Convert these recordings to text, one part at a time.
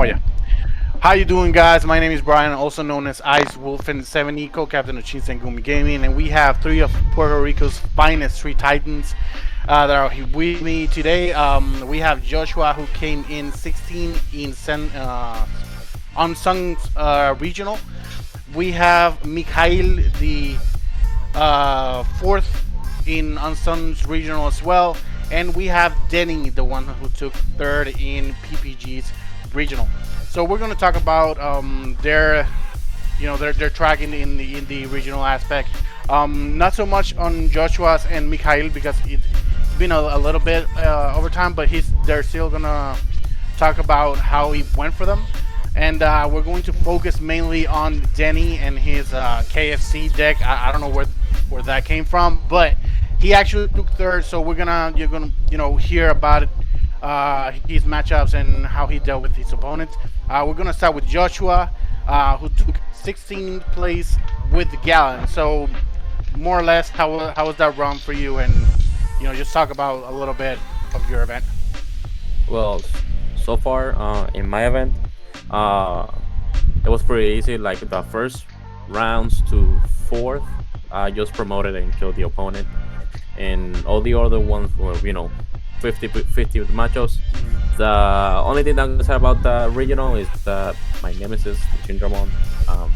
are you? How you doing, guys? My name is Brian, also known as Ice Wolf and Seven Eco, captain of Shinsengumi Gaming, and we have three of Puerto Rico's finest three titans that are with me today. We have Joshua, who came in 16 in Unsung Regional. We have Mikhail, the fourth in Unsung's Regional as well, and we have Denny, the one who took third in PPG's Regional. So we're going to talk about their track in the regional aspect. Not so much on Joshua's and Mikhail because it's been a little bit over time, but they're still gonna talk about how he went for them, and we're going to focus mainly on Denny and his KFC deck. I don't know where that came from, but he actually took third. So you're gonna hear about it, his matchups and how he dealt with his opponents. We're gonna start with Joshua, who took 16th place with Gallon. So more or less, how was that run for you? And just talk about a little bit of your event. Well, so far in my event, uh, it was pretty easy. Like the first rounds to fourth, I just promoted and killed the opponent, and all the other ones were 50-50 with matchups. The only thing I'm gonna say about the regional is that my nemesis, Chindramon, um,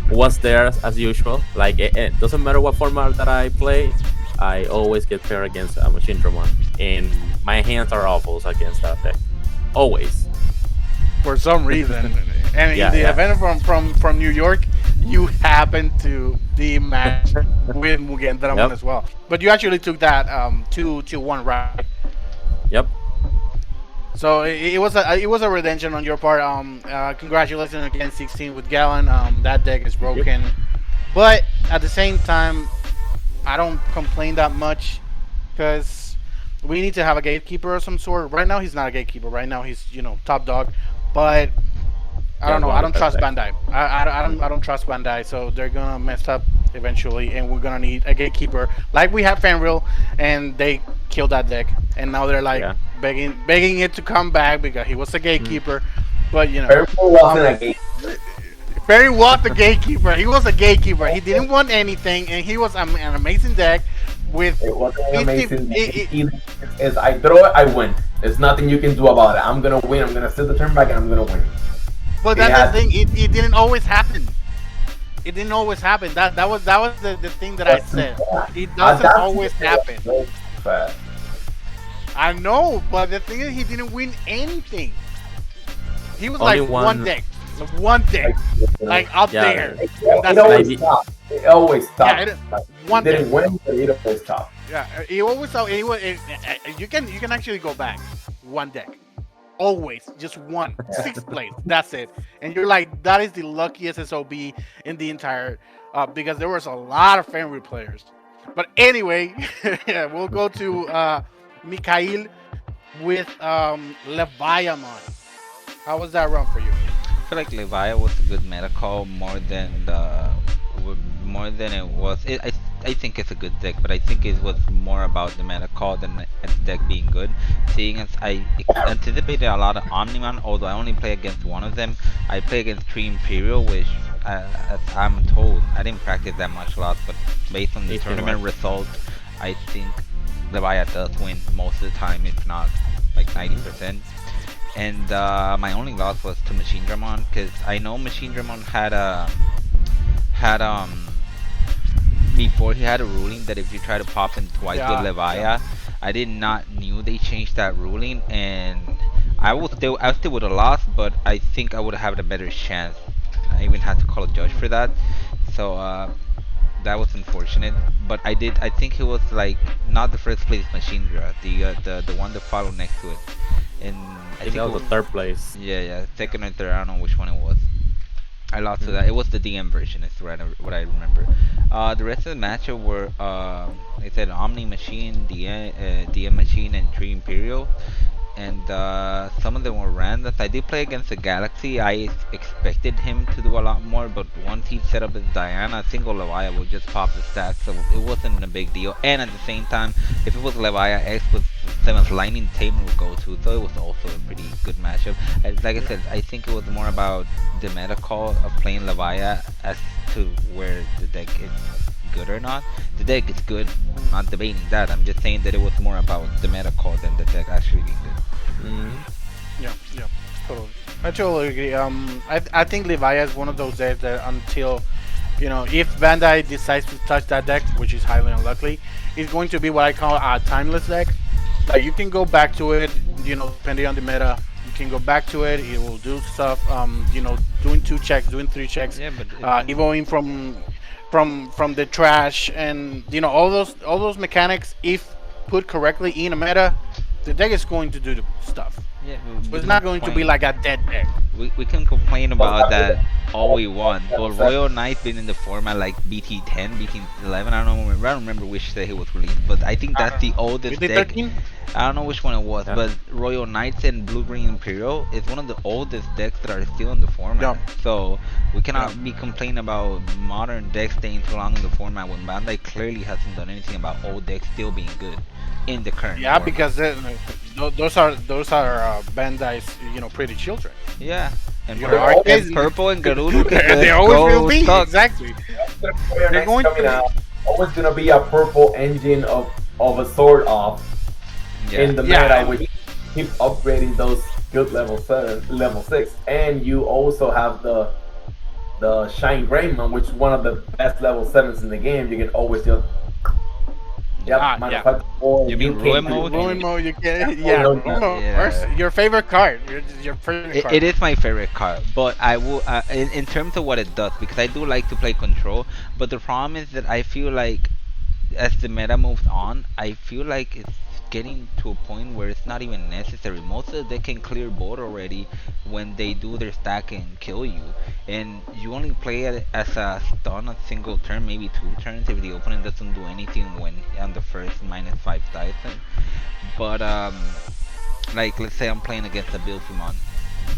was there as usual. Like it doesn't matter what format that I play, I always get paired against Chindramon, and my hands are awful against that deck. Always. For some reason, and in Yeah, the yeah. event from New York, you happened to be matched with Mugen Dramon Yep. as well. But you actually took that 2-1, right? Yep. So it was a redemption on your part. Congratulations again, 16 with Gallon. That deck is Thank you. broken, but at the same time, I don't complain that much because we need to have a gatekeeper of some sort. Right now, he's not a gatekeeper. Right now, he's top dog, but I Yeah, don't it's know. one I of the don't best trust decks. Bandai. I don't trust Bandai. So they're gonna mess up eventually, and we're gonna need a gatekeeper like we had Fanreal, and they killed that deck, and now they're like Yeah. begging it to come back because he was a Mm. gatekeeper. But Purple um, wasn't a game. Perry was the gatekeeper. He was a gatekeeper. He didn't want anything, and he was an amazing deck with It wasn't an 50. amazing. Is I throw it, I win. There's nothing you can do about it. I'm gonna win. I'm gonna sit the turn back and I'm gonna win. But It that's the had thing. It didn't always happen. It didn't always happen. That was the thing that I that's too said. fast. It doesn't Adapting always was happen. so fast. I know, but the thing is, he didn't win anything. He was Only like one. one deck, Like, like up Yeah. there, it, and it that's Like it. always the, stopped. It always Yeah, stopped. Like, one it deck. didn't win, but it always stopped. Yeah, he always saw. You can actually go back one deck. Always just one, sixth place. That's it. And you're like, that is the luckiest SOB in the entire, because there was a lot of Fenrir players. But anyway, yeah, we'll go to Mikhail with Leviamon. How was that run for you? I feel like Leviah was a good meta call more than it was. I think it's a good deck, but I think it was more about the meta call than the deck being good. Seeing as I anticipated a lot of Omnimon, although I only play against one of them. I play against three Imperial, which, as I'm told, I didn't practice that much a lot, but based on the 18 tournament one. result, I think Leviah does win most of the time, if not like 90%. And my only loss was to Machine Dramon, because I know Machine Dramon had before he had a ruling that if you try to pop him twice with Yeah, yeah. Leviah. I did not knew they changed that ruling, and I still would have lost, but I think I would have had a better chance. I even had to call a judge for that, so that was unfortunate. But I think it was like not the first place Machine Dra, the one that followed next to it, and I I think think that it was was, the third place. yeah, second or third. I don't know which one it was. I lost to that. Mm. It was the DM version. Is what I remember. The rest of the matchup were, like I said, Omni Machine, DM Machine, and Tree Imperial. and some of them were randoms. I did play against the Galaxy. I expected him to do a lot more, but once he set up his Diana, single Levia would just pop the stats, so it wasn't a big deal. And at the same time, if it was Levia X with 7th Lightning, Tamer would go to, so it was also a pretty good matchup. Like I said, I think it was more about the meta call of playing Levia as to where the deck is good or not. The deck is good. I'm not debating that. I'm just saying that it was more about the meta call than the deck actually being good. Yeah, yeah, totally. I totally agree. I think Leviah is one of those decks that until, if Bandai decides to touch that deck, which is highly unlikely, it's going to be what I call a timeless deck. Like you can go back to it, depending on the meta. You can go back to it. It will do stuff. Doing 2 checks, doing 3 checks, Yeah, but evolving from the trash, and all those mechanics. If put correctly in a meta, the deck is going to do the stuff. yeah, But it's not going to be like a dead deck. we can complain about that all we want, but Royal Knight's been in the format like BT10, BT11. I don't remember which day it was released, but I think that's the oldest deck. 13? I don't know which one it was, Yeah. but Royal Knights and Blue Green Imperial is one of the oldest decks that are still in the format. Yeah. So we cannot be complaining about modern decks staying too long in the format when Bandai clearly hasn't done anything about old decks still being good in the current Yeah, format. because those are Bandai's pretty children. Yeah, and, You know, and Purple and Garuru can they just always go will be suck. exactly. They're They're going coming to- out. Always gonna be a purple engine of a sort of in the Yeah. meta, which keep upgrading those good level 7, level 6, and you also have the Shine Greymon, which is one of the best level 7s in the game. You can always just Yeah. manufacture more. You mean can Ruin do- mode? Ruin mode, you can. Yeah, Yeah, Ruin Ruin mode. Yeah. Where's your favorite card? Your favorite card. It is my favorite card, but I will in terms of what it does, because I do like to play control. But the problem is that I feel like as the meta moves on, I feel like it's getting to a point where it's not even necessary. Most of the deck can clear board already when they do their stack and kill you, and you only play it as a stun a single turn, maybe 2 turns if the opponent doesn't do anything when on the first -5 dice. But like let's say I'm playing against a Bilfimon.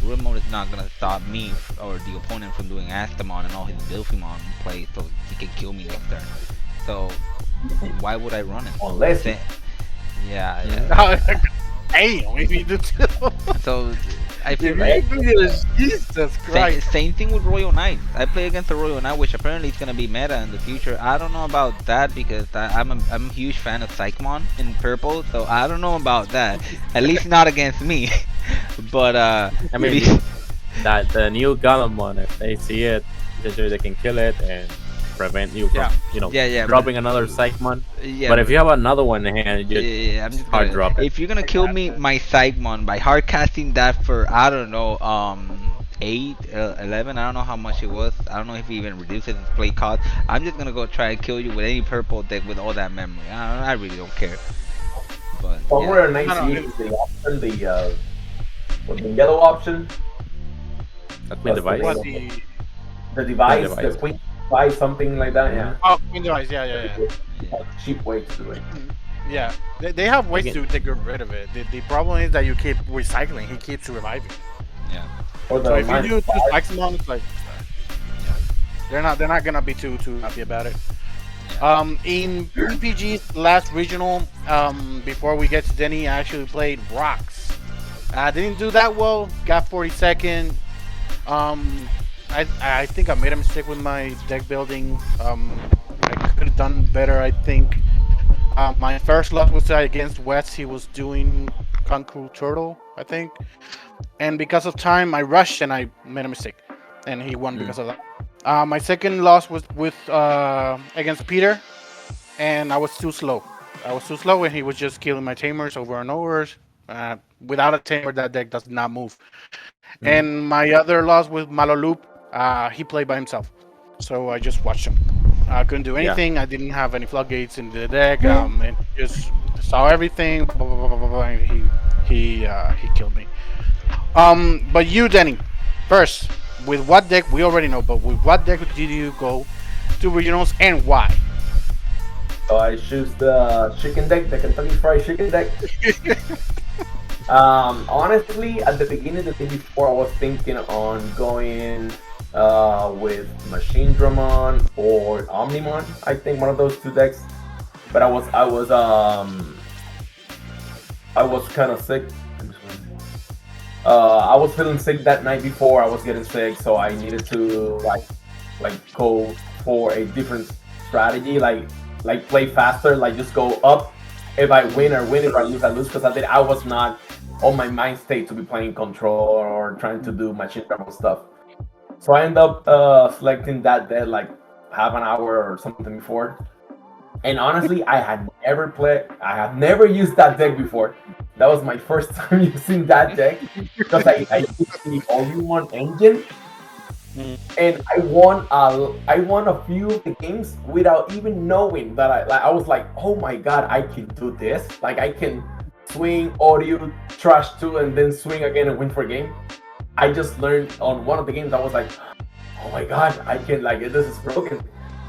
Ruin mode is not gonna stop me or the opponent from doing Astamon and all his Bilfimon play, so he can kill me next turn. So why would I run it? Unless Sa- yeah, Damn, if you do too. So I feel If like you do this, Jesus Christ. same thing with Royal Knight. I play against the Royal Knight, which apparently is gonna be meta in the future. I don't know about that because I'm a huge fan of Psychmon in purple, so I don't know about that. At least not against me. But I mean, that the new Galamon, if they see it, usually they can kill it and prevent you from, Yeah. Yeah, dropping another Psychmon. yeah. But if you have another one in hand, you Yeah, I'm just hard gonna, drop it. if you're gonna kill me, my Psychmon by hard casting that for I don't know 8 11, I don't know how much it was. I don't know if he even reduces his play cost. I'm just gonna go try and kill you with any purple deck with all that memory. I really don't care. But somewhere yeah. nice No, no, use the option, the yellow option, that's my device. What the? the device, device. the quick buy something like that. Yeah, Oh, Queen Device. Yeah. cheap way to do it. Yeah. They have ways Again. to get rid of it. The problem is that you keep recycling. He keeps reviving. Yeah. Or the So if you minus do 2 five. spikes among, it's like they're not gonna be too happy about it. In PPG's last regional, before we get to Denny, I actually played Rocks. Didn't do that well. Got 42nd. I think I made a mistake with my deck building. I could have done better, I think. My first loss was against West. He was doing Concrete Turtle, I think. And because of time, I rushed and I made a mistake. And he won because of that. My second loss was with against Peter. And I was too slow. And he was just killing my tamers over and over. Without a tamer, that deck does not move. And my other loss with Maloloop, he played by himself. So I just watched him. I couldn't do anything. I didn't have any floodgates in the deck. And just saw everything. Blah, blah, blah, blah, blah, and he killed me. But you, Denny, first, with what deck, we already know, but with what deck did you go to regionals and why? So I choose the chicken deck, the Kentucky Fried Chicken deck. Honestly, at the beginning, the day before, I was thinking on going with Machine Dramon or Omnimon. I think one of those two decks. But I was kind of sick. I was feeling sick that night before. I was getting sick, so I needed to like go for a different strategy, like play faster, like just go up. If I win or win, if I lose, because I was not on my mind state to be playing control or trying to do machine drama stuff. So I end up selecting that dead like half an hour or something before. And honestly, I have never used that deck before. That was my first time using that deck because I used the Omnimon engine, and I won a few of the games without even knowing that I was like, oh my god, I can do this. Like I can swing audio trash two and then swing again and win for a game. I just learned on one of the games. I was like, oh my god, I can like this is broken.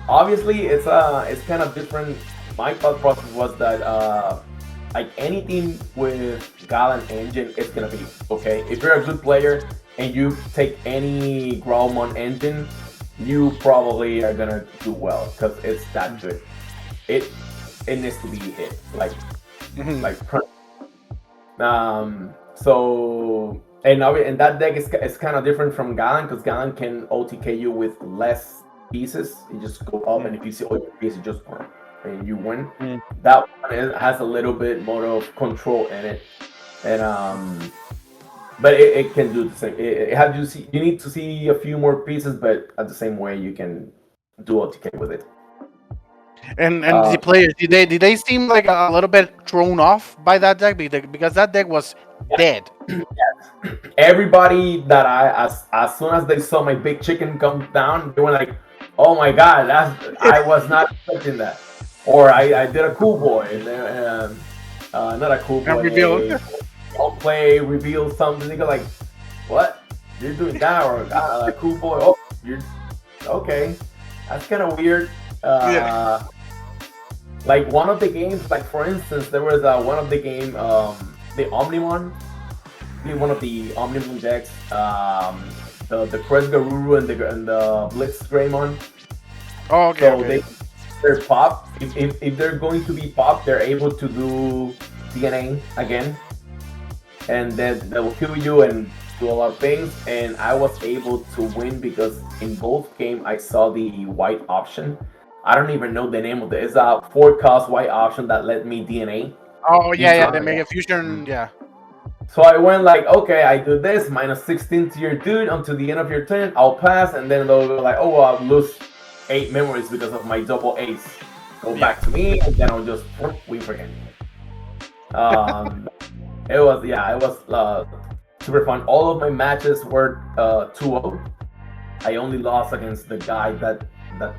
Obviously, it's kind of different. My thought process was that like anything with Galen engine, it's gonna be okay. If you're a good player and you take any Growlmon engine, you probably are gonna do well because it's that good. It it needs to be hit like so and that deck is kind of different from Galen because Galen can OTK you with less pieces. You just go up and if you see all your pieces, just and you win. That one has a little bit more of control in it, and but it can do the same. You need to see a few more pieces, but at the same way you can do OTK with it. And the Uh, players, did they seem like a little bit thrown off by that deck because that deck was dead. Everybody that as soon as they saw my big chicken come down, they were like, "Oh my god, I was not expecting that." Or I did a cool boy, and then not a cool And boy. reveal. I'll play reveal something. They go like, "What? You're doing that?" Or cool boy. Oh, you're okay. That's kind of weird. Yeah. Like one of the games, like for instance, there was one of the game, the Omnimon, one of the Omnimon decks, the Crest Garuru and the Blitz Greymon. Oh, okay. So Okay. they're pop. If they're going to be pop, they're able to do DNA again, and then they will kill you and do a lot of things. And I was able to win because in both games I saw the white option. I don't even know the name of it. It's a 4-cost white option that let me DNA Oh, yeah, each yeah. time. The Mega Fusion. Yeah. So I went like, okay, I do this -16 to your dude until the end of your turn. I'll pass, and then they'll go like, oh, well, I'll lose 8 memories because of my double ace. Go back to me, and then I'll just win for him. It was super fun. All of my matches were 2-0. I only lost against the guy that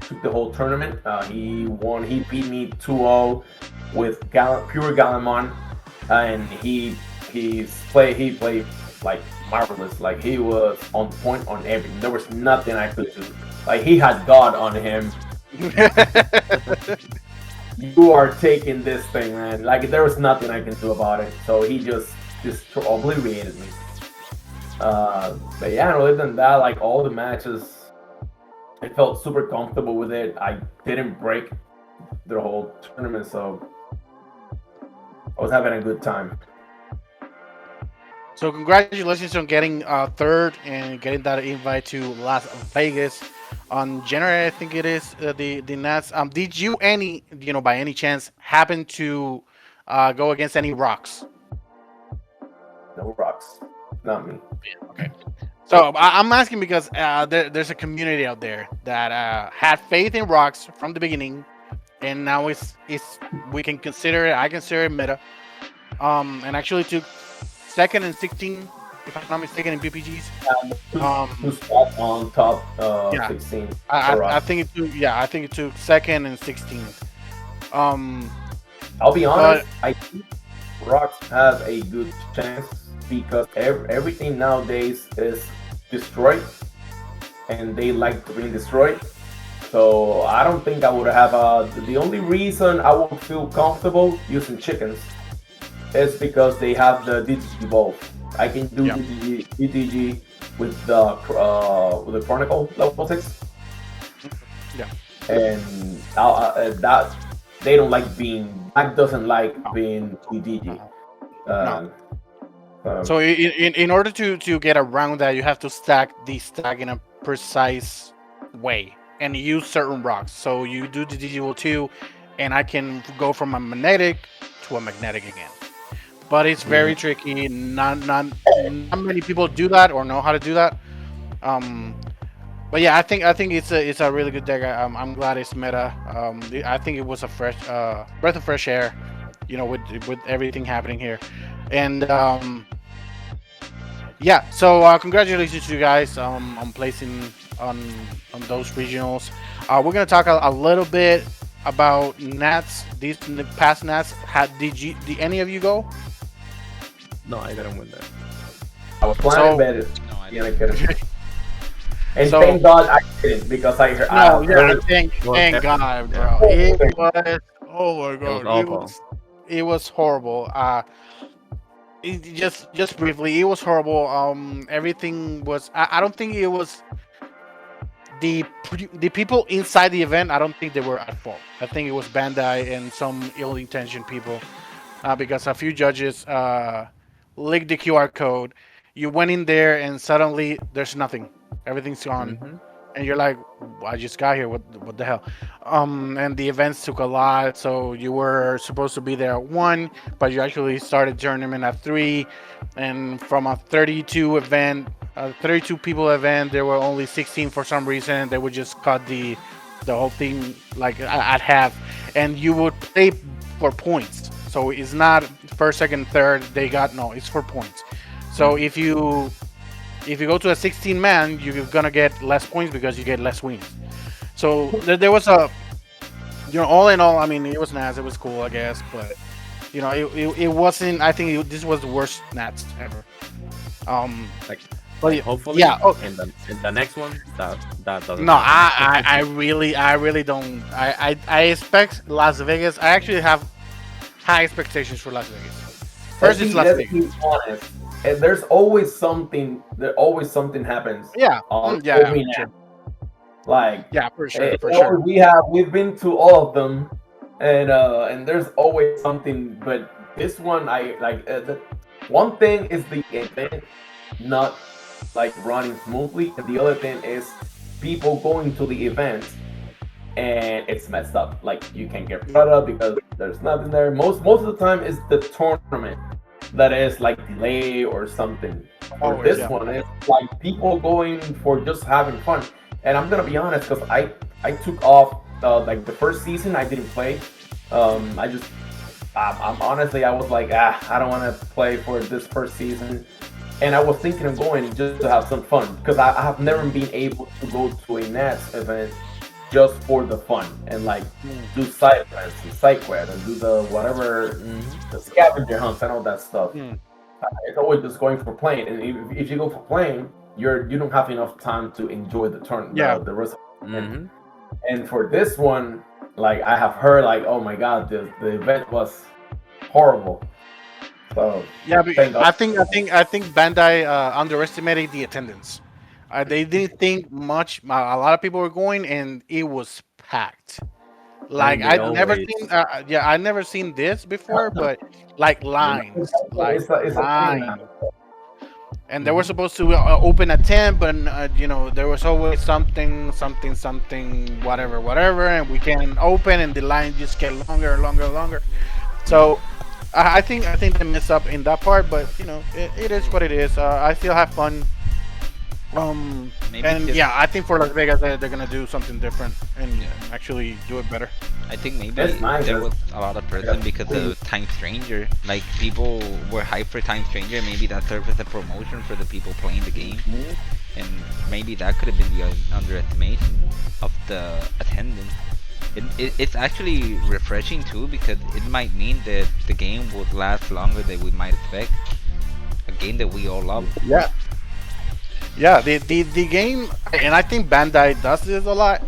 took the whole tournament. He won. He beat me 2-0 with pure Galamon, and he played like marvelous. Like he was on point on everything. There was nothing I could do. Like he had God on him. You are taking this thing, man. Like there was nothing I can do about it. So he just obliterated me. But yeah, other than that, like all the matches, I felt super comfortable with it. I didn't break the whole tournament, so I was having a good time. So congratulations on getting third and getting that invite to Las Vegas on January, I think it is the Nats. Did you by any chance happen to go against any rocks? No rocks, not me. Okay. So I'm asking because there's a community out there that had faith in rocks from the beginning, and now it's we can consider it. I consider it meta. And actually took second and 16, if I'm not mistaken, in PPGs. Two spots on top Yeah. 16. I think it took second and 16. Um, I'll be but honest, I think rocks have a good chance because everything nowadays is destroyed, and they like to being destroyed. So I don't think I would have the only reason I would feel comfortable using chickens is because they have the DTG both. I can do Yeah. DTG with the Chronicle level 6, Yeah. and that they don't like being Black doesn't like No. being DTG. Uh-uh. No. Uh, So in order to get around that, you have to stack the stack in a precise way and use certain rocks. So you do the digital two, and I can go from a magnetic to a magnetic again. But it's very tricky. Not many people do that or know how to do that. Um, but yeah, I think it's a really good deck. I'm glad it's meta. I think it was a fresh breath of fresh air, with everything happening here, and yeah. So congratulations to you guys on placing on on those regionals. We're gonna talk a little bit about Nats. These past Nats. Did any of you go? No, I didn't win that. I was planning So better. No, I Yeah, I didn't. couldn't. And So thank God I didn't because I no, yeah, heard thank God, bro. Yeah, It was oh my it was God, awful. it was horrible. Just briefly, it was horrible. Everything was. I don't think it was the people inside the event. I don't think they were at fault. I think it was Bandai and some ill-intentioned people, because a few judges leaked the QR code. You went in there and suddenly there's nothing. Everything's gone, Hmm. and you're like, I just got here. What the hell? And the events took a lot. So you were supposed to be there at 1, but you actually started tournament at 3, and from a 32 people event, there were only 16 for some reason. They would just cut the whole thing like at half, and you would play for points. So it's not first, second, third. They got no. It's for points. So if you go to a 16 man, you're gonna get less points because you get less wins. So there was all in all, I mean, it was nice, it was cool, I guess, but it wasn't. I think this was the worst Nats ever. Um, Like, but hopefully, yeah. Oh, in the next one, that doesn't no, happen. I really don't. I expect Las Vegas. I actually have high expectations for Las Vegas. First, it's Las let's Vegas. be honest. And there's always something. There always something happens Yeah, on yeah, every sure. night. Like Yeah, for sure, for sure. we've been to all of them, and there's always something. But this one, I like. The one thing is the event not like running smoothly, and the other thing is people going to the event and it's messed up. Like you can't get product because there's nothing there. Most of the time is the tournament that is like delay or something. For Always, this yeah. one, it's like people going for just having fun. And I'm gonna be honest, because I took off like the first season. I didn't play. I just I'm honestly I was like I don't want to play for this first season. And I was thinking of going just to have some fun because I have never been able to go to a Nats event just for the fun and like do side events and side quests and do the whatever the scavenger hunts and all that stuff. Mm. It's always just going for playing, and if you go for playing, you don't have enough time to enjoy the turn Yeah. the rest. Hmm. And for this one, like I have heard, like oh my god, the event was horrible. So Yeah, but thank God. I think Bandai underestimated the attendance. They didn't think much. A lot of people were going, and it was packed. Like And they I never seen this before, but like lines, like It's a thing now. lines. And they were supposed to open at 10, but there was always something, whatever, and we can open, and the line just get longer and longer and longer. So I think they mess up in that part, but it is what it is. I still have fun. Maybe And just, yeah, I think for Las Vegas they're gonna do something different and Yeah. actually do it better. I think maybe That's nice, there that's- was a lot of person because of Time Stranger. Like people were hyped for Time Stranger. Maybe that served as a promotion for the people playing the game, and maybe that could have been the underestimation of the attendance. It's actually refreshing too because it might mean that the game would last longer than we might expect. A game that we all love. Yeah. Yeah, the game, and I think Bandai does this a lot.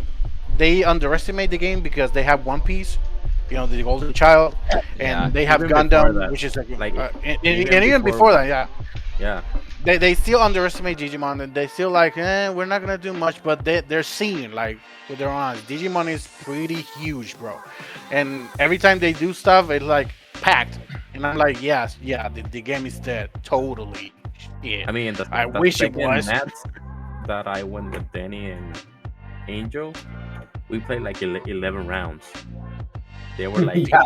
They underestimate the game because they have One Piece, the Golden Child, Yeah. and they have Even before Gundam, that, which is like, like and even before that, yeah, yeah. they still underestimate Digimon, and they still like, we're not gonna do much, but they're seeing like with their own eyes. Digimon is pretty huge, bro, and every time they do stuff, it's like packed, and I'm like, yes, yeah, the game is dead, totally. Yeah, I mean, I the wish it second was. match that I went with Danny and Angel, we played like 11 rounds. There were like Yeah,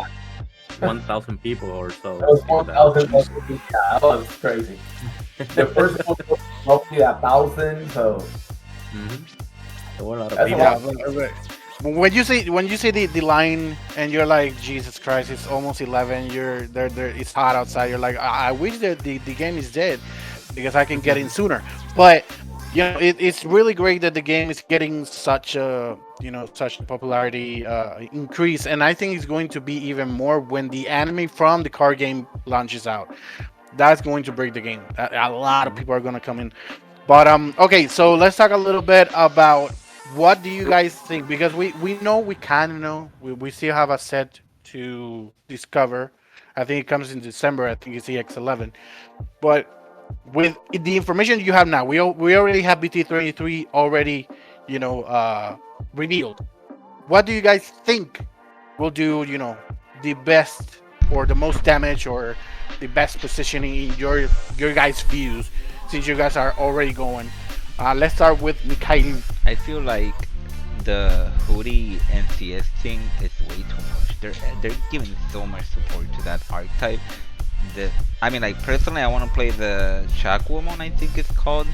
1,000 people or that so was in that. 1,000. Yeah, that was crazy. The first one was roughly 1,000, so Hmm. There were a lot of that's a people. Yeah, lot. when you see the line and you're like, Jesus Christ, it's almost 11. You're there. It's hot outside. You're like, I wish that the game is dead because I can get in sooner. But it's really great that the game is getting such a popularity increase, and I think it's going to be even more when the anime from the card game launches out. That's going to break the game. A lot of Mhm. people are going to come in. But okay, so let's talk a little bit about what do you guys think, because we know, we kind of know, we still have a set to discover. I think it comes in December. I think it's EX11. But with the information you have now, we already have BT33 already, revealed. What do you guys think will do, the best or the most damage or the best positioning in your guys' views, since you guys are already going? Let's start with Mikhail. I feel like the hoodie NCS thing is way too much. They're giving so much support to that archetype. The I mean, like personally, I want to play the Shakwamon. I think it's called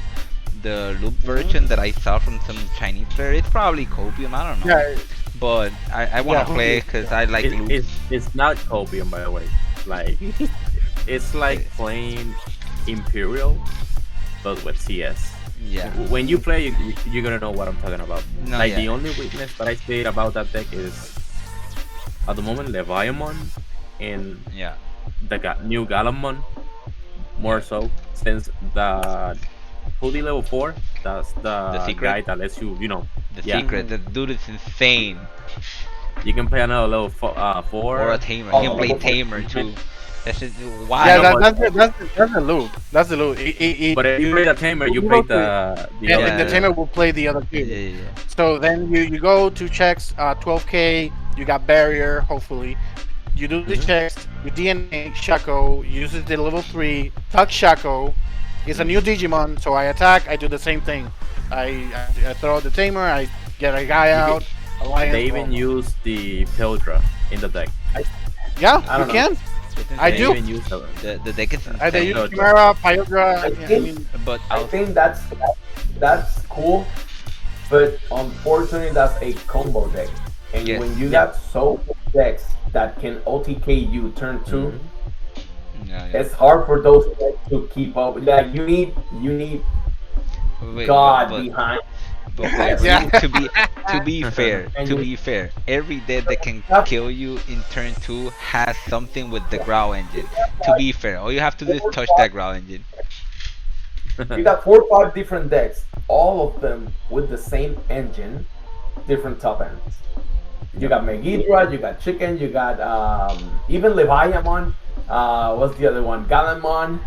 the loop version that I saw from some Chinese player. It's probably copium. I don't know, Yeah, but I want yeah, to play hoodie. it because Yeah. I like loops. It's not copium, by the way. Like it's like playing Imperial, but with CS. Yeah. When you play, you're gonna know what I'm talking about. No, Like yeah. the only weakness that I say about that deck is at the moment Leviamon and Yeah. the new Galamon more Yeah. so, since the hoodie level 4, that's The the secret. guy that lets you, The yeah, secret. The dude is insane. you can play another level Or a 4. tamer. He can Oh, play level four. tamer too. That's just Yeah, No, why. but that's the loop. That's the loop. but if you play the tamer, you play the other And the two. tamer Yeah. will play the other Yeah. two. Yeah. So then you go to checks, 12K. You got barrier. Hopefully, you do the Mhm. checks. Your DNA Shaco uses the level 3 Tuck Shaco. It's a new Digimon, so I attack. I do the same thing. I throw the tamer. I get a guy You out. Alliance. They even Boom. use the Pildra in the deck. Yeah, I you don't know. can. It's I They do. insane. even use the The deck is They insane. use No, Chimera, Pyodra. I I think mean, But I think that's cool, but unfortunately that's a combo deck. And Yes. when you Yeah. got so many decks that can OTK you turn 2, Mhm. Yeah, yeah. it's hard for those decks to keep up. Like you need Wait, God behind. but wait, Yes, yeah. to be fair, And to you be fair, every deck that can have, kill you in turn 2 has something with the growl engine. To be fair, all you have to do is touch that growl engine. you got 4 or 5 different decks, all of them with the same engine, different top ends. You got Megidra, you got Chicken, you got even Leviamon. What's the other one? Galamon.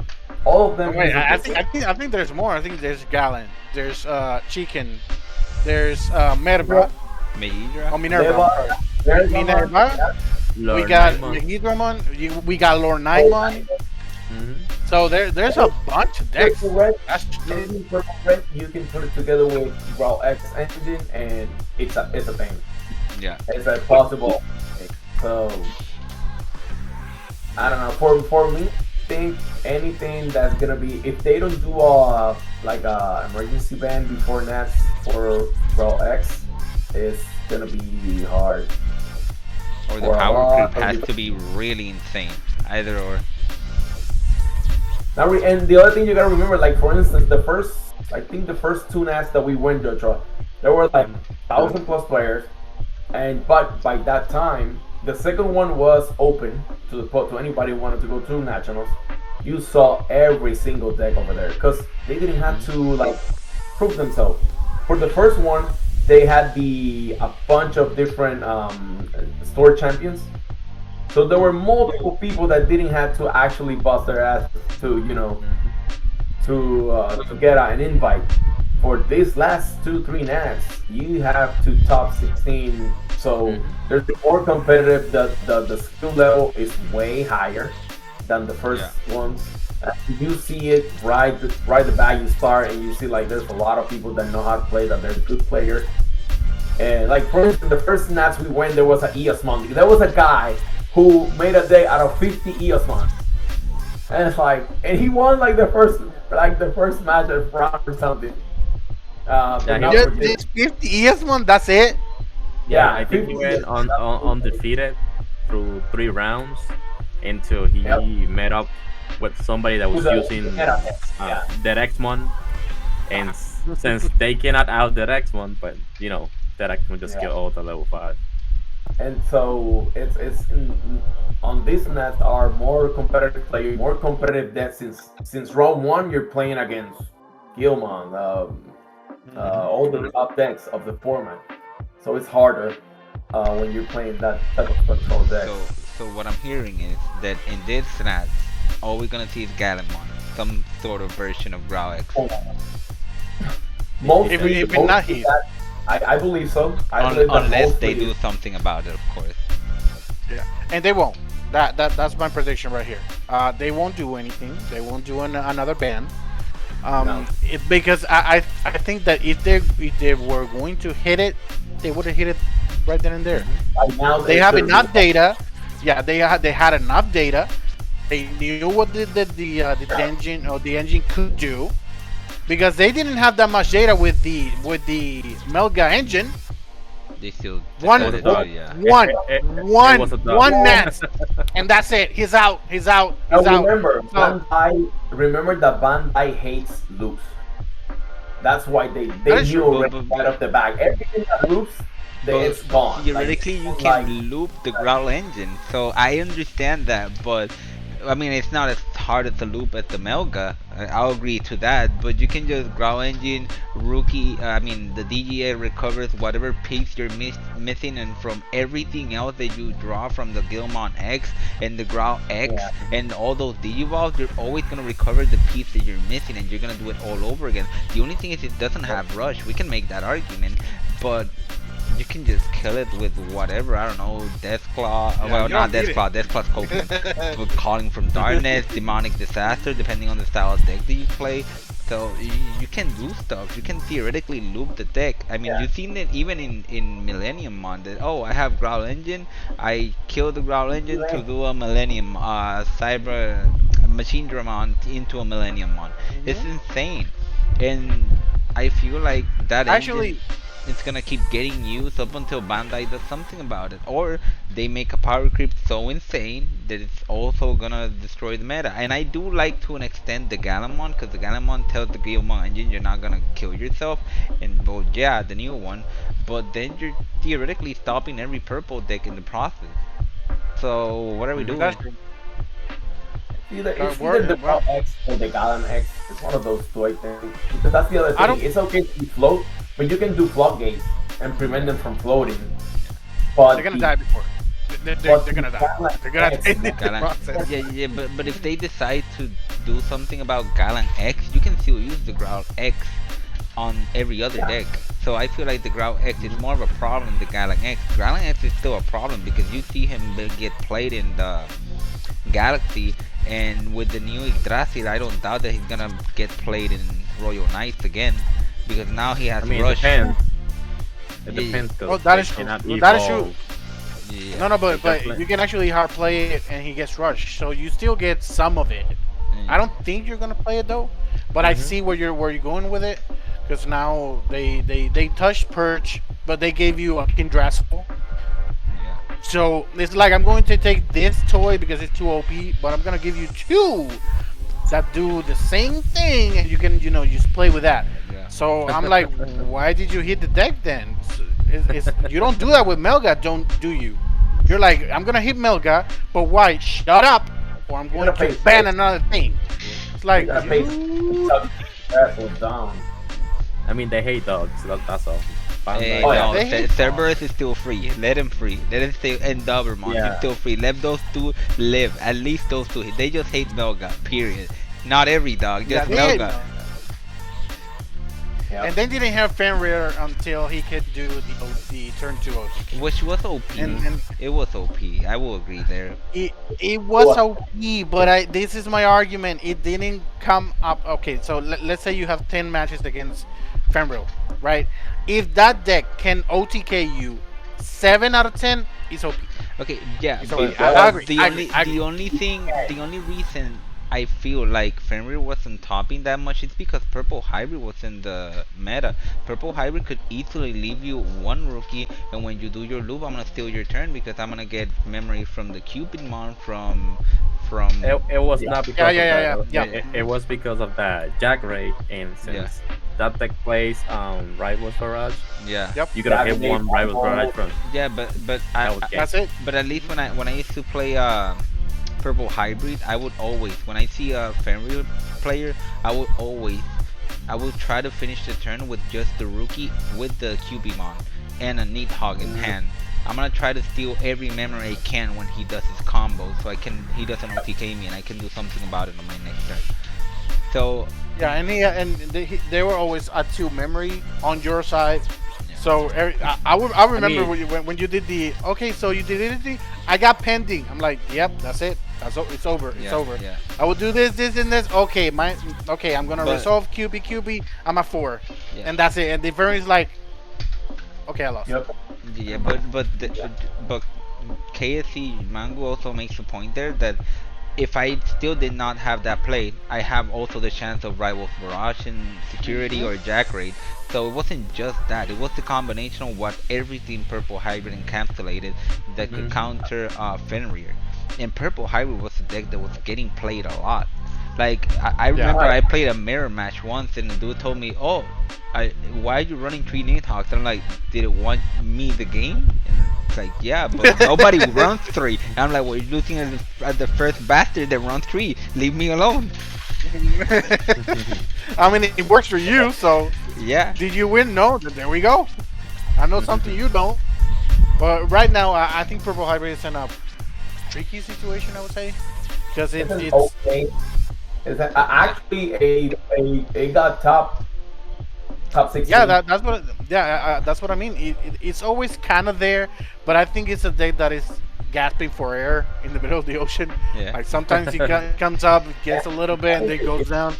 All of them Wait, use I the think I think I think there's more. I think there's Gallon. There's Chicken. There's Merva. Meidra? Oh, Minerva. Leva, I'm sorry. Minerva. We Lord got Nightmon. Megidramon. We got Lord Nightmon. Mhm. So there's a bunch of decks. Purple Red, That's true. anything Purple Red, you can put it together with Raw X engine, and it's a thing. Yeah. It's a possible thing. So I don't know. For me, I think anything that's gonna be, if they don't do like a emergency ban before Nats for Raw X, it's gonna be hard. Or the Or a power lot creep of has the- to be really insane. Either or. Now, and the other thing you gotta remember, like for instance, I think the first 2 Nats that we went, Joshua, there were like 1,000+ players, but by that time, the second one was open to anybody who wanted to go to nationals. You saw every single deck over there because they didn't have to like prove themselves. For the first one, they had a bunch of different store champions. So there were multiple people that didn't have to actually bust their asses to Mhm. to get an invite. For these last 2 3 nats, you have to top 16. So Mhm. there's more competitive. The skill level is way higher than the Yeah. first ones. You see it right the back you start, and you see like there's a lot of people that know how to play, that they're good players. And like for instance, the first nats we went, there was an Eosmon. There was a guy who made a day out of 50 Eosmons. And it's like, and he won like the first match at round or something. Yeah, But he not Just for this. this 50 years one. That's it. yeah, Yeah, I think he 50 went years. That's what he did. undefeated through 3 rounds until Yep. he met up with somebody that was Who's a using meta deck. Yeah. Direxmon, and since they cannot out Direxmon, but Direxmon just Yeah. kill all the level 5. And so on these nets are more competitive players, more competitive decks since round one you're playing against Gilmon, Hmm. all the top decks of the format. So it's harder when you're playing that type of control decks. So what I'm hearing is that in this snatch, all we're gonna see is Galamon, some sort of version of Growlix. If Mostly, if it not mostly heat, that I believe so. I believe that Unless they mostly do is something about it, of course. yeah, and they won't. That's my prediction right here. They won't do anything. They won't do another ban. no. Because I think that if they were going to hit it, they would have hit it right then and there. Hmm. Right now They have they're enough data. Yeah, they had enough data. They knew what the engine or the engine could do because they didn't have that much data with the Melga engine. They still One decided Well, to, yeah. one It was a dub. one net, and that's it. He's out. He's out. Now He's out. So remember that Bandai hates loops. That's why that they is knew true. already right off the back. Everything that loops, But it's gone. Like theoretically, you like can loop the Growl engine, so I understand that. But I mean, it's not as hard as a loop as the Melga. I'll agree to that. But you can just Growl engine, rookie. I mean, the DGA recovers whatever piece you're missing, and from everything else that you draw from the Gilmon X and the Growl X yeah. and all those Digivolves, you're always gonna recover the piece that you're missing, and you're gonna do it all over again. The only thing is it doesn't have rush. We can make that argument, but you can just kill it with whatever, I don't know, Death Claw. Yeah, Well, you not don't Death need Claw. Death Claw's coping. it. But Calling from Darkness, Demonic Disaster, depending on the style of deck that you play. So you can do stuff. You can theoretically loop the deck. I mean, Yeah. you've seen it even in Millennium Mon. That, oh, I have Growl Engine. I kill the Growl Engine to do a Millennium Cyber Machine Dramon into a Millennium Mon. It's Mhm. insane, and I feel like that engine, Actually, it's gonna keep getting used up until Bandai does something about it, or they make a power creep so insane that it's also gonna destroy the meta. And I do like to an extent the Galamon, because the Galamon tells the Guilmon engine you're not gonna kill yourself, and well, yeah, the new one, but then you're theoretically stopping every purple deck in the process. So what are we Mhm. that's doing? true. It's either the Well, Raw X or the Gallon X. It's one of those two, I think. Because that's the other I thing. don't. It's okay to float, but you can do floodgates and prevent them from floating. They're But gonna the die before. They're gonna die. Gallon They're gonna X, die in man, the Galan, process. yeah, but if they decide to do something about Galan X, you can still use the Growl X on every other yeah, deck. So I feel like the Growl X is more of a problem than the Galan X. Galan X is still a problem because you see him get played in the Galaxy, and with the new Yggdrasil, I don't doubt that he's gonna get played in Royal Knights again because now he has I mean, it Rush. depends. It Yeah, depends Oh, because that they is true. cannot Well, that is true. evolve. yeah, No, no, They but definitely. you can actually hard play it, and he gets rushed, so you still get some of it. I yeah. don't think you're gonna play it though, but I Hmm. see where you're going with it, because now they touched Purge, but they gave you a Kindrassil. Yeah. So it's like I'm going to take this toy because it's too OP, but I'm gonna give you two that do the same thing, and you can just play with that. Yeah. So I'm like, why did you hit the deck then? You don't do that with Melga, don't do you? You're like, I'm gonna hit Melga, but why? Shut up, or I'm you're going gonna to pay ban six. another thing. It's You like gotta pay you. that was down. I mean, they hate dogs. So that's all. Panda, Oh, yeah. yeah. No, They hate Cerberus is still free. Let him free. Let him stay. And Dobermon, he's Yeah. still free. Let those two live. At least those two. They just hate Melga. Period. Not every dog, Yeah, just they hate Melga. Melga. Yeah. And they didn't have Fenrir until he could do the turn 2 OTK. Which was OP. And It was OP. I will agree there. it was OP, but this is my argument. It didn't come up. Okay, so let's say you have 10 matches against Fenrir, right? If that deck can OTK you 7 out of 10, it's OP. Okay, yeah, It's but OP. I agree. the I only agree. I the agree. only thing, the only reason I feel like Fenrir wasn't topping that much is because Purple Hybrid was in the meta. Purple Hybrid could easily leave you one rookie, and when you do your loop, I'm gonna steal your turn because I'm gonna get memory from the Cupidmon from It was Yeah. not Yeah, because of yeah, that. yeah, yeah, It yeah. was because of that Jack rate, and yeah, since that took place Rivals Barrage, yeah. Yep. you gotta hit Dragon one Age Rivals Barrage Rumble. from Yeah, but that was game. That's it. but at least when I used to play Purple Hybrid, I would always when I see a Fenrir player, I would always I will try to finish the turn with just the rookie with the Cubimon and a Needhog in hand. I'm gonna try to steal every memory I can when he does his combo, so he doesn't OTK me and I can do something about it on my next turn. So Yeah, and they were always at 2 memory on your side. yeah, So I remember mean- when you did the okay, so you did it. I got pending. I'm like, yep, that's it. It's over. It's yeah, over. yeah. I will do this, and this. Okay, I'm gonna But- resolve QB. I'm at 4, Yeah. and that's it. And the variance like, okay, I lost. Yep. Yeah, but KSC Mango also makes a point there that if I still did not have that play, I have also the chance of Rivals Barrage and Security or Jack Raid. So it wasn't just that; it was the combination of what everything Purple Hybrid encapsulated that could counter Fenrir. And Purple Hybrid was a deck that was getting played a lot. Like I remember I played a mirror match once, and the dude told me, "Oh, why are you running 3 Nidhoggs?" I'm like, "Did it want me the game?" And it's like, "Yeah, but nobody runs 3." And I'm like, "Well, you're looking at the first bastard that runs 3. Leave me alone." I mean, it works for you. So Yeah. did you win? No. There we go. I know something you don't. But right now, I think Purple Hybrid is in a tricky situation. I would say because It's an it's okay. It's actually a got top 16. yeah, that's what I mean. It's always kind of there, but I think it's a deck that is gasping for air in the middle of the ocean. Yeah. Like sometimes it comes up, gets a little bit, and then goes down.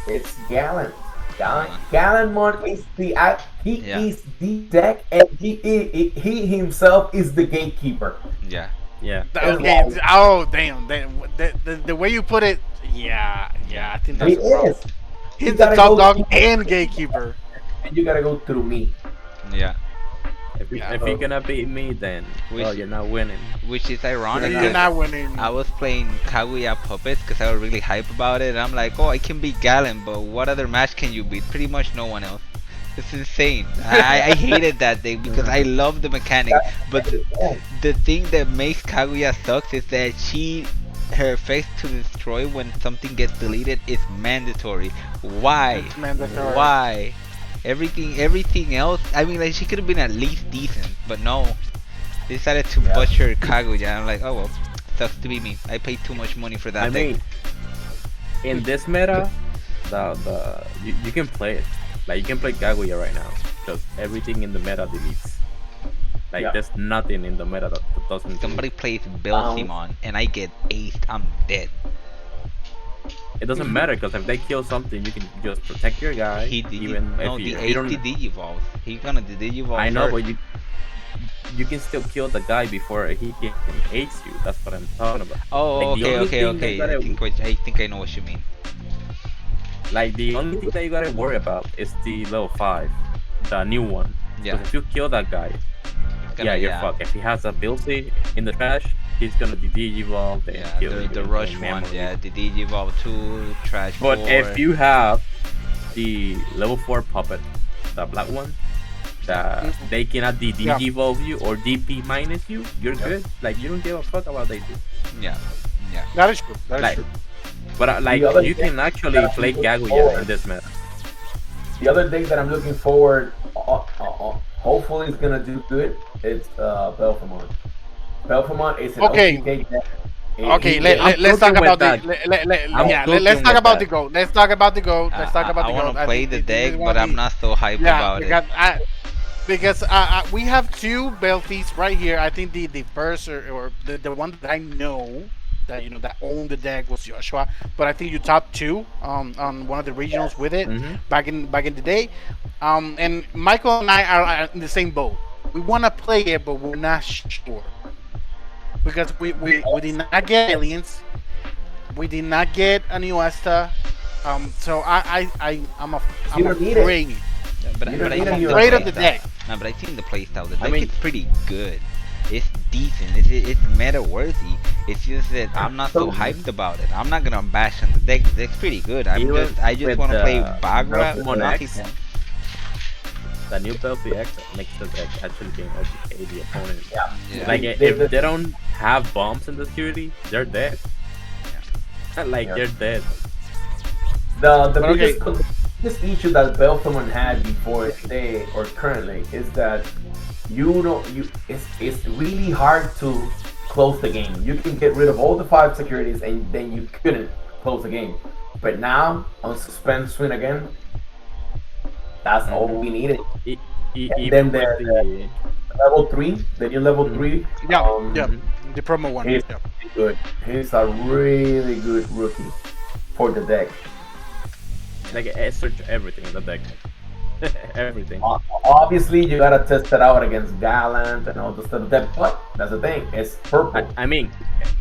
It's Gallon. Gallonmon is he Yeah. is the deck, and he himself is the gatekeeper. Yeah. Yeah. Okay. Oh damn! The way you put it, yeah. I think He that's a problem. is. He's You the gotta top go dog through- and gatekeeper. And you gotta go through me. Yeah. Yeah. If you're gonna beat me, then well, you're not winning. Which is ironic. You're 'Cause not winning. I was playing Kaguya Puppets because I was really hype about it. And I'm like, oh, I can beat Galen, but what other match can you beat? Pretty much no one else. It's insane. I hated that thing because I love the mechanic. But the thing that makes Kaguya sucks is that her effect to destroy when something gets deleted is mandatory. Why? It's mandatory. Why? Everything else. I mean, like she could have been at least decent, but no. They decided to butcher Kaguya. I'm like, oh well, sucks to be me. I paid too much money for that I thing. mean, in this meta, you can play it. Like you can play Kaguya right now because everything in the meta deletes. Like Yeah. there's nothing in the meta that doesn't. delete. Somebody plays Belsimon and I get aced. I'm dead. It doesn't matter because if they kill something, you can just protect your guy. Even No, if the you don't. ace Digivolve. He's gonna Digivolve. I know, first. but you can still kill the guy before he can ace you. That's what I'm talking about. Oh, Like, the okay, only okay, thing that okay. gotta- I think I know what you mean. Like the only thing that you gotta worry about is the level 5, the new one. Yeah. Because if you kill that guy, Gonna- you're fucked. If he has a ability in the trash, he's gonna Digivolve and Yeah, kill you. the with rush memory. one. Yeah, the Digivolve 2, Trash But 4. if you have the level 4 puppet, the black one, that they cannot Yeah. Digivolve you or DP minus you, you're good. Like you don't give a fuck about they do. Yeah, yeah. That is true. That is Like, true. but The other you thing can actually that play I'm looking Kaguya forward- in this meta. The other thing that I'm looking forward hopefully it's gonna do good. It's Belfamon. Belfamon is an Okay, OTK deck. okay. He I'm Let's talk cooking with about the that. I'm yeah. Let's cooking talk with about the that. goat. Let's talk about the goat. Let's talk about I the want goat. to I play think the this deck, is one but of I'm the not so hyped yeah about it. because we have two Belties right here. I think the first or the one that I know that that owned the deck was Joshua, but I think you top two on one of the regionals with it Hmm. back in the day. And Michael and I are in the same boat. We want to play it, but we're not sure because we did not get aliens. We did not get a new Asta. So I'm you I'm don't need it. afraid. Yeah, You but don't I need a think new the Afraid of play the Asta. style. deck. No, but I think the play style. The I deck is mean, pretty good. It's decent. It's meta worthy. It's just that I'm not so So hyped about it. I'm not gonna bash on the deck. The deck's pretty good. even I just with want to play the Bagra. Belfamon Not X, even. the new Belfie X makes the deck actually can OTK the opponent. yeah, Yeah. Like the, if they don't have bombs in the security, they're dead. Like yeah. they're dead. The But okay, biggest issue that Belfamon had before today or currently is that you know it's really hard to close the game. You can get rid of all the five securities and then you couldn't close the game. But now on suspend swing again, that's all Hmm. we needed. And then Even with the. the level three, the new level Mhm, three, yeah, yeah, um, mhm. the promo one. he's Yeah. really good. He's a really good rookie for the deck. Like I search everything in the deck. Everything. Obviously, you gotta test it out against Gallant and all the stuff. But that's the thing. It's I, purple. I mean,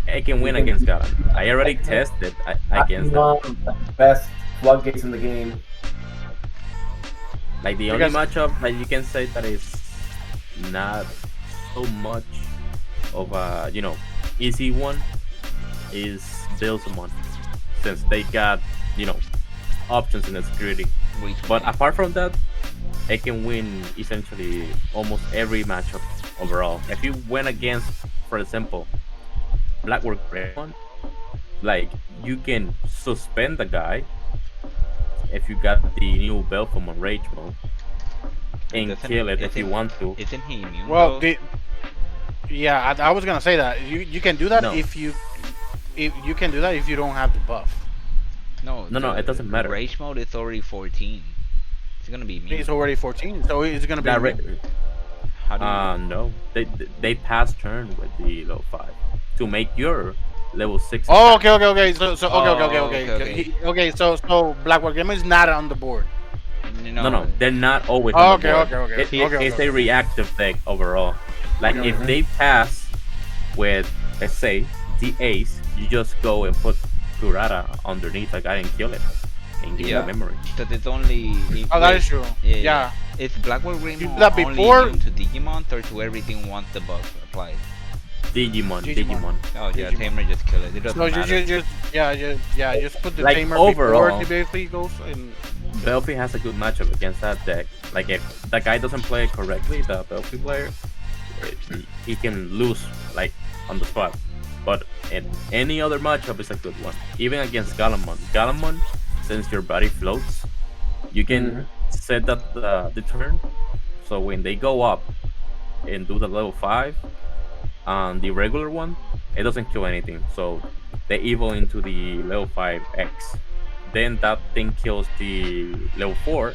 I can You win can against Galan. I already tested against them. best floodgates in the game. Like the only Because matchup that you can say that is not so much of a easy one is Bilzamon, since they got you know options in the security. Wait, But apart from that, I can win essentially almost every matchup overall. If you went against, for example, Blackwork Greymon, like you can suspend the guy if you got the new Belfom on Rage mode it and doesn't. kill it if you want to. Isn't he immune well, though? yeah, I was gonna say that you can do that No, if you can do that if you don't have the buff. No, no, it doesn't the matter. rage mode is already 14. It's gonna be It's immune. already 14, so it's gonna be That immune. How do you? no, they pass turn with the level 5 to make your level 6 Oh, attack. okay. So Oh, okay, okay. Okay. So Blackboard Gamer is not on the board. No, No, they're not always on Oh, the board. He, It's a Okay. reactive deck overall. Like if Mhm. they pass with, let's say, the ace, you just go and put Kurata underneath the guy and kill it and give yeah, him memory. because it's only. Oh, that Wait, is true. yeah. Yeah, It's Blackboard you Greymon do that only before immune to Digimon or to everything once the buff applies? Digimon. Oh yeah, Digimon. Tamer just kill it. It So doesn't matter. just put the Like, tamer before overall, the basically goes and Belfi has a good matchup against that deck. Like if the guy doesn't play it correctly, the Belfi player, he can lose like on the spot. But in any other matchup is a good one. Even against Galamon. Galamon, since your body floats, you can Mhm. set that the turn. So when they go up and do the level 5 on the regular one, it doesn't kill anything. So they evolve into the level 5 X. Then that thing kills the level 4.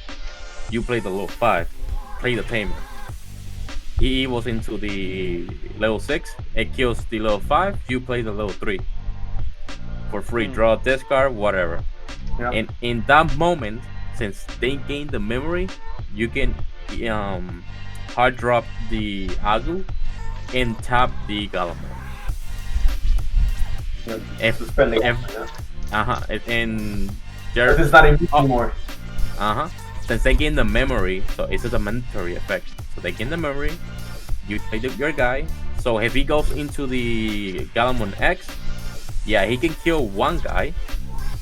You play the level 5, play the tamer. He evolves into the level 6, it kills the level 5, you play the level 3. For free, hmm. draw, discard, whatever. Yeah. And in that moment, since they gain the memory, you can um hard drop the Agu and tap the Galamon. Yeah, If suspending. if Yeah. and But they're it's not in oh, anymore. since they gain the memory, so it's just a mandatory effect. So they gain the memory, you play your guy. So if he goes into the Galamon X, yeah, he can kill one guy,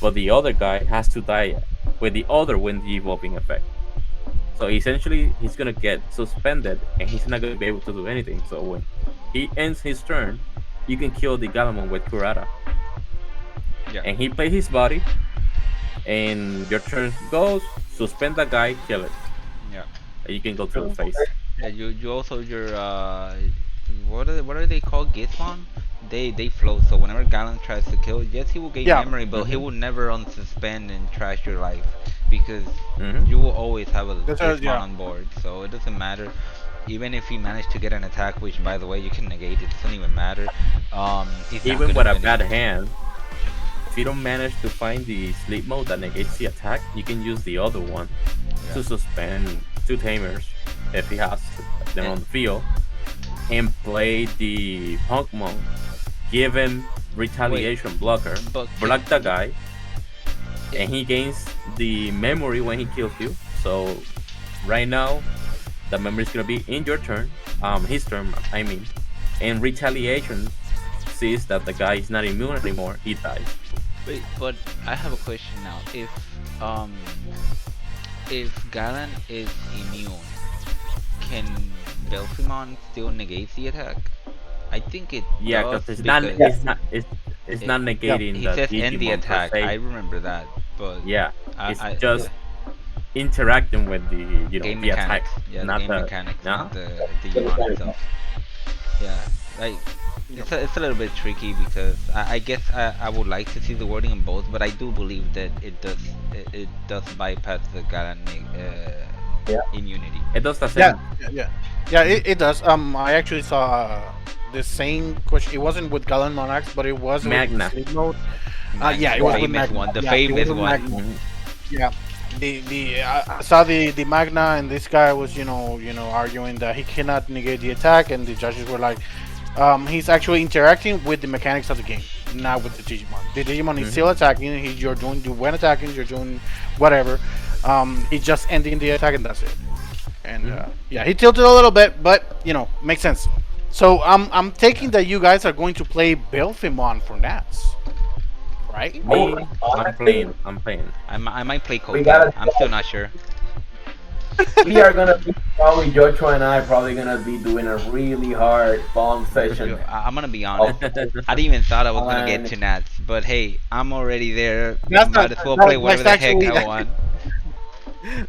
but the other guy has to die with the other Wind Evolving effect. So essentially, he's gonna get suspended, and he's not gonna be able to do anything. So when he ends his turn, you can kill the Galamon with Kurata, Yeah. and he plays his body, and your turn goes, suspend the guy, kill it. Yeah. You can go through the True. face. Yeah, you also your what are they called? Gizmon? They float. So whenever Galen tries to kill, yes, he will gain Yeah. memory, but he Mm-hmm. will never unsuspend and trash your life because Mm-hmm. you will always have a That's Gizmon yeah. on board. So it doesn't matter. Even if he managed to get an attack, which by the way you can negate, it doesn't even matter. He's not Even gonna with do a bad anything. hand, if you don't manage to find the sleep mode that negates the attack, you can use the other one Yeah. to suspend two tamers if he has them And on the field and play the punk mode. Give him wait, retaliation blocker, but block the guy, it, and he gains the memory when he kills you. So right now, the memory is gonna be in your turn, his turn, I mean, and retaliation sees that the guy is not immune anymore. He dies. wait, but I have a question now. Um if Galen is immune, can Belfimon still negate the attack? I think it Yeah, does because it's not, because Yes. it's it, not Yeah. negating he the says end the Digimon per attack. I se. remember that, but Yeah, it's I just interacting with the game the attack, mechanics. Yeah, the not game the mechanics, uh not the The Digimon mechanic. itself. Yeah, like Yeah. it's a little bit tricky because I guess I would like to see the wording in both, but I do believe that it does bypass the Galen Yeah. immunity. It does the Yeah. same. Yeah. Yeah. Yeah. Mhm. It does. I actually saw the same question. It wasn't with Galen Monarchs, but it was with Magna. sleep mode. Yeah, Magna, it the was Yeah. with famous Magna. one, the Yeah, it was famous with one. Magna. Mhm. Yeah, the I saw the Magna, and this guy was arguing that he cannot negate the attack, and the judges were like, he's actually interacting with the mechanics of the game, not with the Digimon. The Digimon is Mhm. still attacking. You when attacking, you're doing whatever. He's just ending the attack, and that's it. And Mhm. yeah, he tilted a little bit, but makes sense. So I'm taking that you guys are going to play Belfimon for Nats, right? Oh, Me, I'm honestly, playing. I'm playing. I might play we Kote. gotta. I'm still not sure. We are gonna be probably Joshua and I probably gonna be doing a really hard long session I'm gonna be of honest. I didn't even thought I was gonna get and to Nats, but hey, I'm already there. That's not, Might as well play whatever that's the heck actually I want.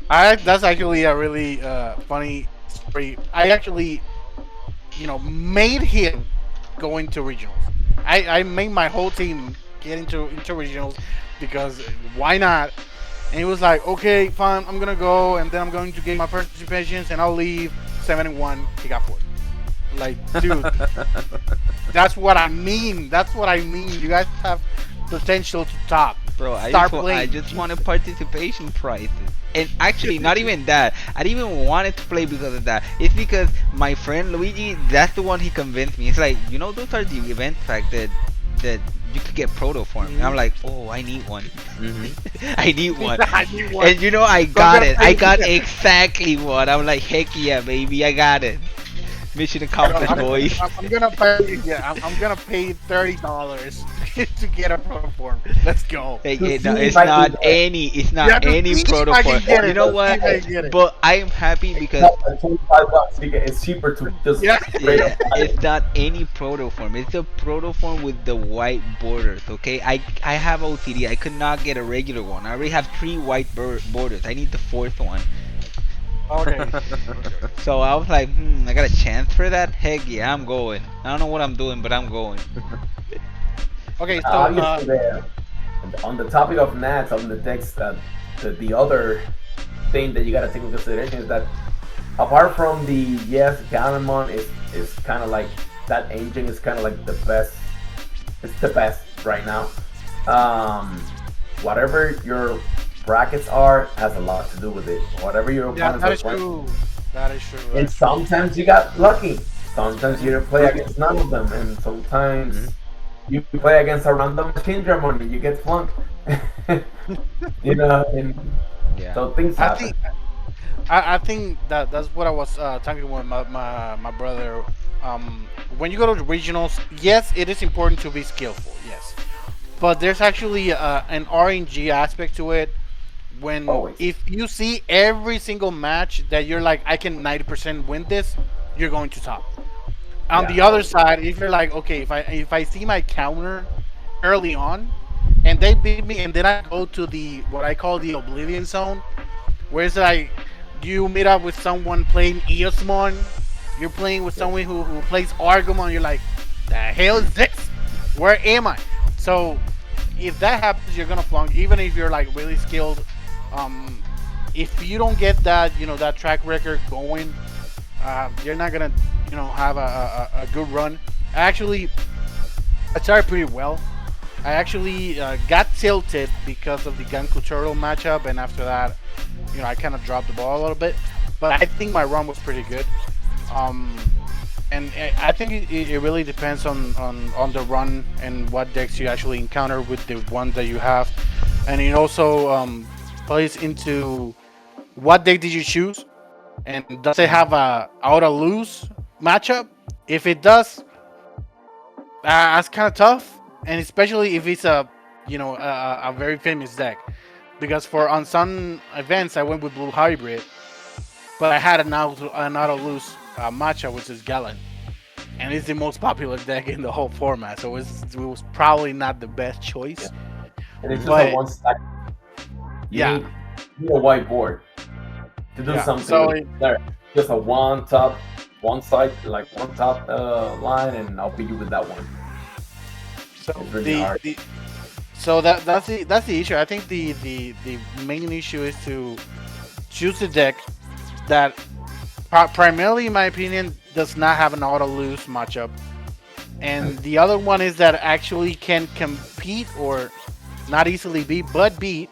that's actually a really funny story. I actually, made him go into regionals. I made my whole team get into regionals because why not? And he was like, okay, fine, I'm gonna go, and then I'm going to get my participations, and I'll leave 7-1. He got fourth. Like, dude, that's what I mean. That's what I mean. You guys have potential to top. Bro, Start I playing. just wanted participation prizes. And actually, not even that. I didn't even want it to play because of that. It's because my friend Luigi, that's the one he convinced me. It's like, those are the event fact that you could get proto form. And I'm like, oh, I need one. Mhm. I need one. I need one. And I So I'm got gonna it. I pay. got exactly one. I'm like, heck yeah, baby, I got it. Mission accomplished, boys. I'm gonna pay. Yeah, I'm gonna pay $30 to get a pro form. Let's go. Hey, to no, see if it's I can not get it. any. It's Yeah, not to any see if proto I form. can get You it. know To see what? if I can get it. But I am happy It's because not like $25. It's cheaper to just Yeah. straight up buy it's it. not any proto form. It's a proto form with the white borders. Okay, I have OTD. I could not get a regular one. I already have three white borders. I need the fourth one. Okay. Okay. So I was like, I got a chance for that. Heck yeah, I'm going. I don't know what I'm doing, but I'm going. Okay. So Obviously, on the topic of Nats, on the text, the other thing that you gotta take into consideration is that apart from the yes, Ganemon is kind of like that engine is kind of like the best. It's the best right now. Um, whatever your brackets are has a lot to do with it. Whatever your yeah, opponents that are is playing, true. That is true. and That's true. sometimes you got lucky. Sometimes you didn't play against none of them, and Mhm. sometimes you play against a random machine German and you get flunked. And Yeah. so things I happen. think I think that's what I was talking with my brother. When you go to the regionals, yes, it is important to be skillful. Yes, but there's actually an RNG aspect to it. When Always. if you see every single match that you're like, I can 90% win this, you're going to top. On Yeah, the other always. side, if you're like, okay, if I see my counter early on, and they beat me, and then I go to the what I call the oblivion zone, where it's like you meet up with someone playing Eosmon, you're playing with someone who plays Argomon, you're like, the hell is this? Where am I? So if that happens, you're gonna flunk, even if you're like really skilled. Um, if you don't get that, that track record going, you're not gonna, have a good run. Actually, I started pretty well. I actually got tilted because of the Ganku Turtle matchup, and after that, I kind of dropped the ball a little bit. But I think my run was pretty good. Um, and I think it really depends on the run and what decks you actually encounter with the one that you have. And it also plays into what deck did you choose, and does it have a out of lose matchup? If it does, that's kind of tough, and especially if it's a very famous deck. Because for Unsung Events, I went with Blue Hybrid, but I had an auto lose matchup, which is Galen, and it's the most popular deck in the whole format. So it was probably not the best choice. Yeah. And it's just a But one stack. yeah, You need a whiteboard to do yeah. something So with there. Just a one side, like one top line, and I'll beat you with that one. so It's really hard. so that's the issue. I think the main issue is to choose a deck that primarily, in my opinion, does not have an auto lose matchup, and the other one is that actually can compete or not easily beat, but beat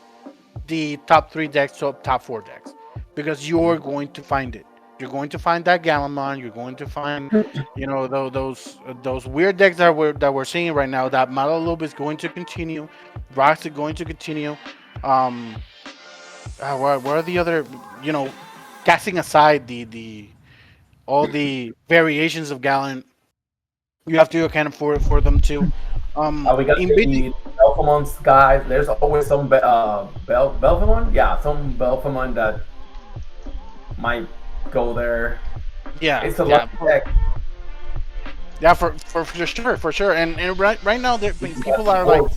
the top three decks, top four decks, because you're going to find it. You're going to find that Galamon. You're going to find, those weird decks that we're seeing right now. That Malaloop is going to continue. Rocks are going to continue. Um, what are the other? Casting aside the all the variations of Gallant, you have to account for them too. We got In the Belphamon's guys. There's always some Belphamon. Yeah, some Belphamon that might go there. yeah, It's a yeah, lucky deck. yeah, for sure. And right now, people are like,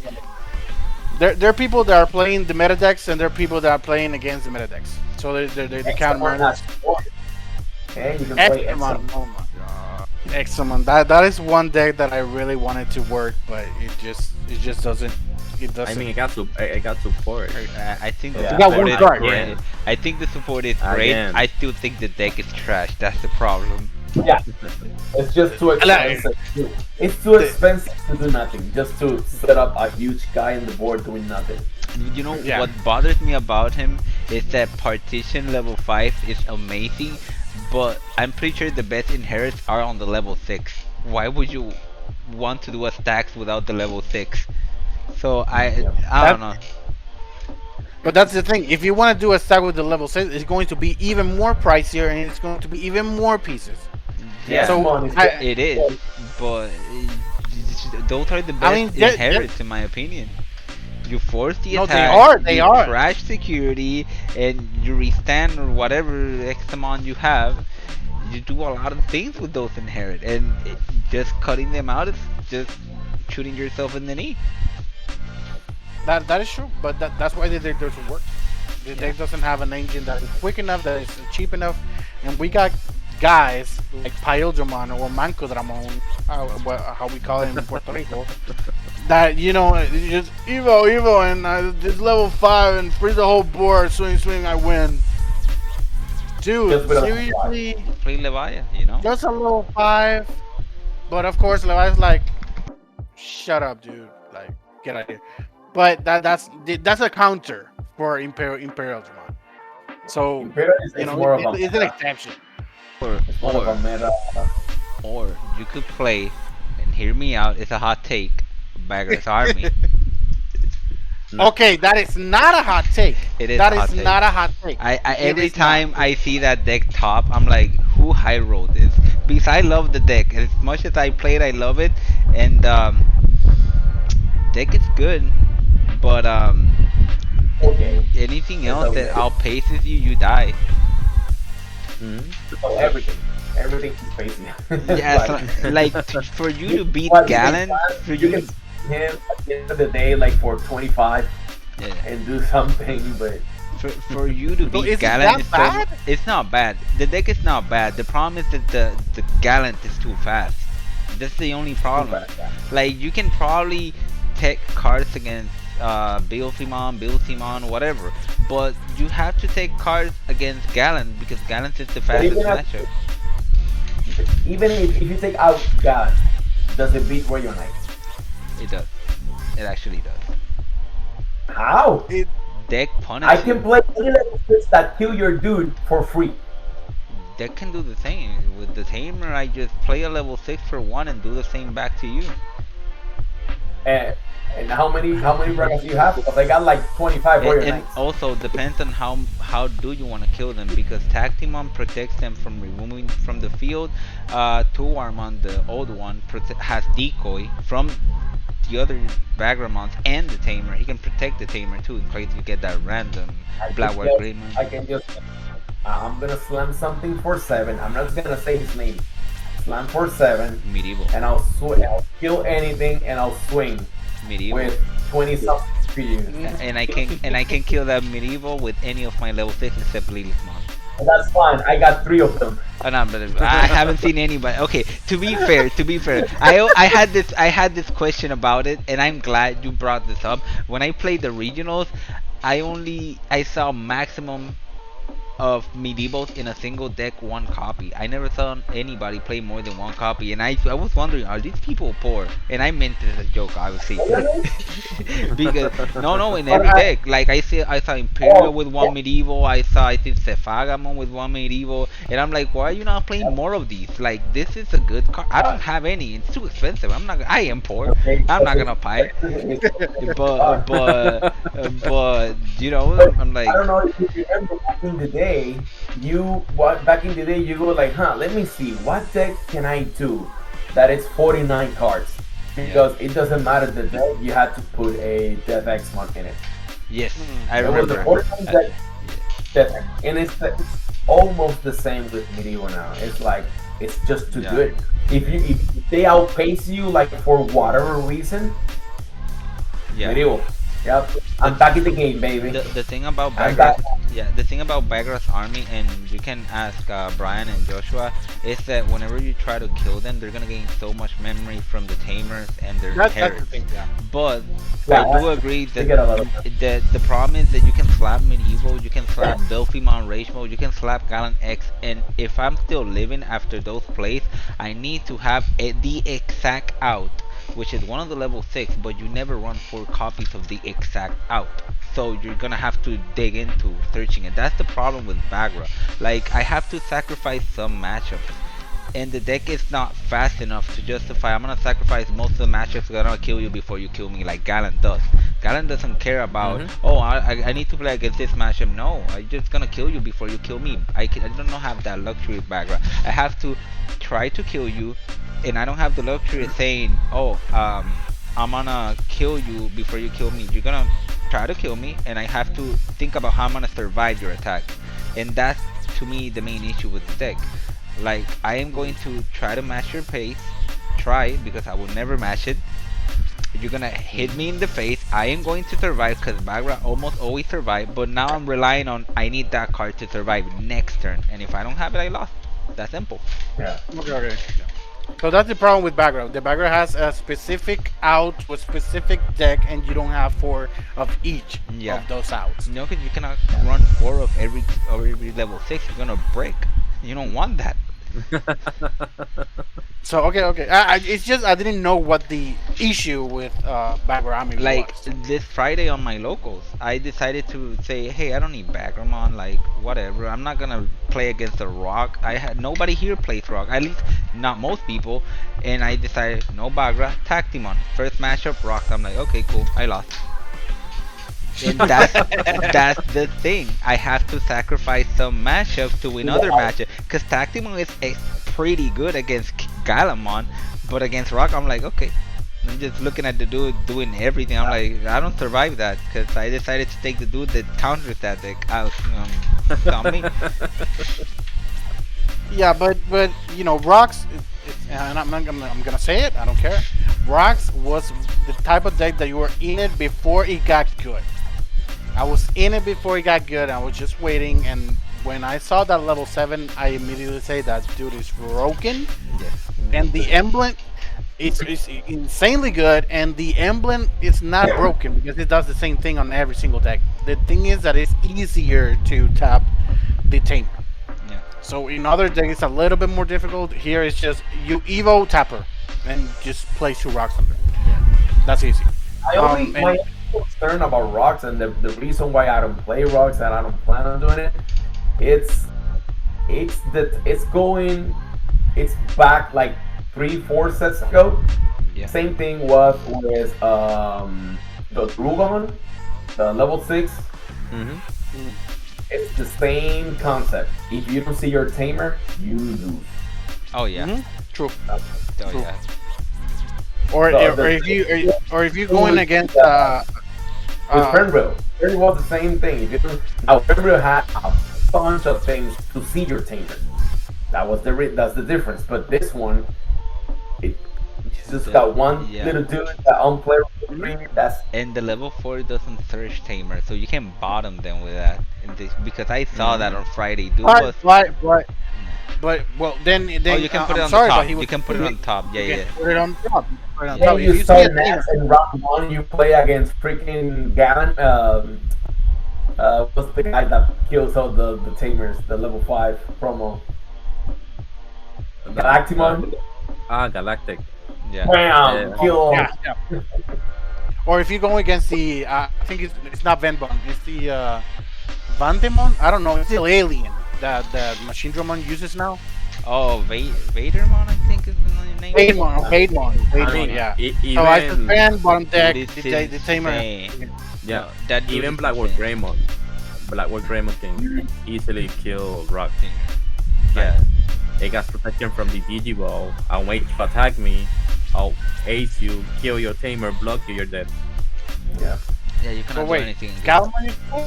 there are people that are playing the meta decks, and there are people that are playing against the meta decks. So they're counter murners. And you can play Examon, Examon. oh my god, Examon. That is one deck that I really wanted to work, but it just doesn't. It I doesn't. mean, I got support. I think the Yeah. You got one support is card. great. I think the support is great. Again. I still think the deck is trash. That's the problem. Yeah, it's just too expensive. It's too expensive to do nothing. Just to set up a huge guy in the board doing nothing. You know Yeah. what bothers me about him is that partition level 5 is amazing, but I'm pretty sure the best inherits are on the level 6. Why would you want to do a stacks without the level 6? So I don't know. But that's the thing. If you want to do a stack with the level 6, it's going to be even more pricier, and it's going to be even more pieces. Yeah, So, Examon is I- it is, but those are the best mean, inherits in my opinion. You force the No, they attack, are, you trash security, and you restand or whatever Examon you have. You do a lot of things with those inherit, and just cutting them out is just shooting yourself in the knee. That is true, but that's why the deck doesn't work. The deck doesn't have an engine that is quick enough, that is cheap enough, and we got guys like Paildramon or Manco Dramon, how we call it in Puerto Rico, that it's just Evo, and this level 5 and freeze the whole board, swing, I win. Dude, Just with a seriously, Play Levaya, you know. just a level 5, but of course Levi's like, shut up, dude, like get out of here. But that's a counter for Imperial Dramon. So Imperial is more of a it's an meta. exception. It's more of a meta. Or you could play, and hear me out. It's a hot take. Bagger's Army. Okay, that is not a hot take. It is That a hot is take. not a hot take. I It every is time not. I see that deck top, I'm like, who high rolled this? Because I love the deck. As much as I play it, I love it, and deck is good, but Okay. anything else okay. that outpaces you, you die. So everything is facing. Yeah, so, like for you to beat But Galen, for you you, can see him at the end of the day like for 25 yeah. and do something, but For you to So beat is it Gallant that is so bad? it's not bad. The deck is not bad. The problem is that the Gallant is too fast. That's the only Too problem. fast. Yeah. Like you can probably take cards against Bill Simon, whatever, but you have to take cards against Gallant because Gallant is the But fastest matchup. even if you take out God, does it beat Royal Knights? It does. It actually does. How? It Deck I punish can you. play any level 6 that kill your dude for free. Deck can do the same. With the Tamer, I just play a level 6 for 1 and do the same back to you. And and how many brackets do you have? Because I got like 25 Royal And Knights. also depends on how do you want to kill them because Tactimon protects them from removing from the field. Two Armon, the old one, has decoy from the other Bagramons and the Tamer. He can protect the Tamer too in case you get that random I can Black White just Greymon. I can just I'm gonna slam something for 7. I'm not gonna say his name. Slam for 7, Medieval. and I'll kill anything, and I'll swing Medieval. with 20 something speed. And I can kill that medieval with any of my level 6 except Lilithmon. That's fine. I got 3 of them. No, but I haven't seen anybody. Okay, to be fair, I had this question about it, and I'm glad you brought this up. When I played the regionals, I saw maximum of medievals in a single deck, one copy. I never saw anybody play more than one copy, and I was wondering, are these people poor? And I meant it as a joke, obviously. Because no, in But every deck, like I saw Imperial oh, with one medieval, I think Sephagamon with one medieval, and I'm like, why are you not playing more of these? Like this is a good card. I don't have any. It's too expensive. I am poor. okay, I'm not gonna buy it. But I'm like, I don't know if you remember back in the day. Back in the day you go like, let me see what deck can I do that is 49 cards yeah. because it doesn't matter the deck. You had to put a Death X mark in it. Yes, I It was the remember. 49 deck Death X, and it's almost the same with medieval now. It's like it's just too Yeah. good. If they outpace you like for whatever reason, Yeah. medieval. Yep, I'm back in the game, baby. The thing about I'm Bagra, back. yeah, the thing about Bagra's army, and you can ask Brian and Joshua, is that whenever you try to kill them, they're gonna gain so much memory from the tamers and their that's the parrots. thing. Yeah. But Yeah, I do agree they that get a lot of the problem is that you can slap medieval, you can slap Belfimon Rage Mode, you can slap Gallant X, and if I'm still living after those plays, I need to have the exact out, which is one of the level 6, but you never run 4 copies of the exact out. So you're gonna have to dig into searching it. That's the problem with Bagra. Like I have to sacrifice some matchups. And the deck is not fast enough to justify I'm gonna sacrifice most of the matchups that are gonna kill you before you kill me like Gallant does. Gallant doesn't care about oh I need to play against this matchup. No, I'm just gonna kill you before you kill me. I don't have that luxury of Bagra. I have to try to kill you, and I don't have the luxury of saying, oh, I'm gonna kill you before you kill me. You're gonna try to kill me, and I have to think about how I'm gonna survive your attack. And that's to me the main issue with the deck. Like I am going to try to match your pace, try because I will never match it. You're gonna hit me in the face. I am going to survive because Bagra almost always survive. But now I'm relying on I need that card to survive next turn, and if I don't have it, I lost. That simple. yeah. Okay. So that's the problem with background. The background has a specific out with specific deck, and you don't have 4 of each Yeah. of those outs. No, because you cannot run 4 of every level 6. You're gonna break. You don't want that. So okay. It's just I didn't know what the issue with background Like was. this Friday on my locals, I decided to say, hey, I don't need Bagramon, like whatever. I'm not gonna play against the Rock. I had nobody here plays Rock, at least not most people. And I decided no Bagra, Tactimon. First matchup, Rock. I'm like, okay, cool. I lost. And that's the thing. I have to sacrifice some matchups to win other matchups. Cause Tactimon is pretty good against Galamon, but against Rock, I'm like, okay. I'm just looking at the dude doing everything. I'm like, I don't survive that because I decided to take the dude that counters that deck out. On me. Yeah, but Rocks, and I'm gonna say it. I don't care. Rocks was the type of deck that you were in it before it got good. I was in it before it got good. I was just waiting, and when I saw that level 7, I immediately say that dude is broken, Yes, and me the too. emblem is insanely good, and the emblem is not broken because it does the same thing on every single deck. The thing is that it's easier to tap the tamer. Yeah, So in other decks it's a little bit more difficult. Here it's just you Evo Tapper and just place 2 rocks on there. yeah, That's easy. I only my And only concern about rocks and the reason why I don't play rocks and I don't plan on doing it, it's it's that it's going it's back like 3 4 sets ago. yeah. Same thing was with the Drugon, the level 6. Hmm. It's the same concept. If you don't see your tamer, you lose. Oh yeah, true. oh True. yeah. Or So or if you or if you going with, against with uh Frenbro, it was the same thing. If you don't, now Frenbro had a bunch of things to see your tamer. That's the difference. But this one, it you just got one Yeah. little dude that unplayable mhm. screen. That's And the level 4 doesn't search tamer, so you can bottom them with that. Because I saw that Hmm. on Friday. Dude but was. but but No. but well then Oh, you can put it I'm on the sorry, but top. he You was can put it on top. Yeah, you can yeah, put it on top. You can put it on yeah. top. then If you you see a start Nats tamer, in round one. You play against freaking Gavin. What's the guy that kills all the tamers? The level 5 promo. The Galactimon. Galactic. Yeah. Bam! Yeah. Kill. yeah, yeah. Or if you go against the I think it's not Venbon, it's the Vandemon. I don't know. It's the alien that Machine Dramon uses now. Oh, Vadermon, I think is the name. Vaidmon, Vaidmon, I Vaidmon, mean, yeah. So I even suspend bottom deck Dude, it's the tamer. insane. yeah, No, that dude even is Blackwood insane. Greymon. Blackwood Greymon can easily kill Rock. Yeah. It got protection from the Digiball. I'll wait to attack me. I'll ace you, kill your tamer, block you, you're dead. Yeah. Yeah, you So cannot do wait, anything. Galvan is full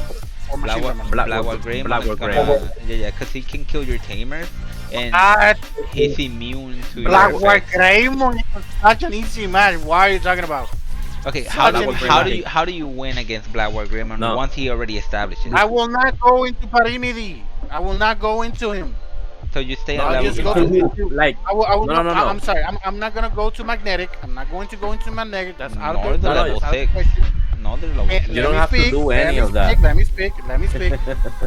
or Machine Blackwood, Dramon? Blackwood Greymon is Blackwood gonna. Greymon. Yeah, because he can kill your tamers, and Ah, he's immune to your Blackwood effects. Greymon is such an easy match. Why are you talking about? Okay, Such an Blackwood easy how Greymon do match. you how do you win against Blackwood Greymon No, once he already establishes? I will not go into Parimidi. I will not go into him. So you stay on I'll level just go To to. five. who? like I will no, no, not. no, no, I'm sorry. I'm not gonna go to magnetic. I'm not going to go into magnetic. That's out of Nor the no, no. level that's out of the 6. question. Nor the level Eh, 6. You let don't me have to speak. do Let any me of that. speak. Let me speak. Let me speak.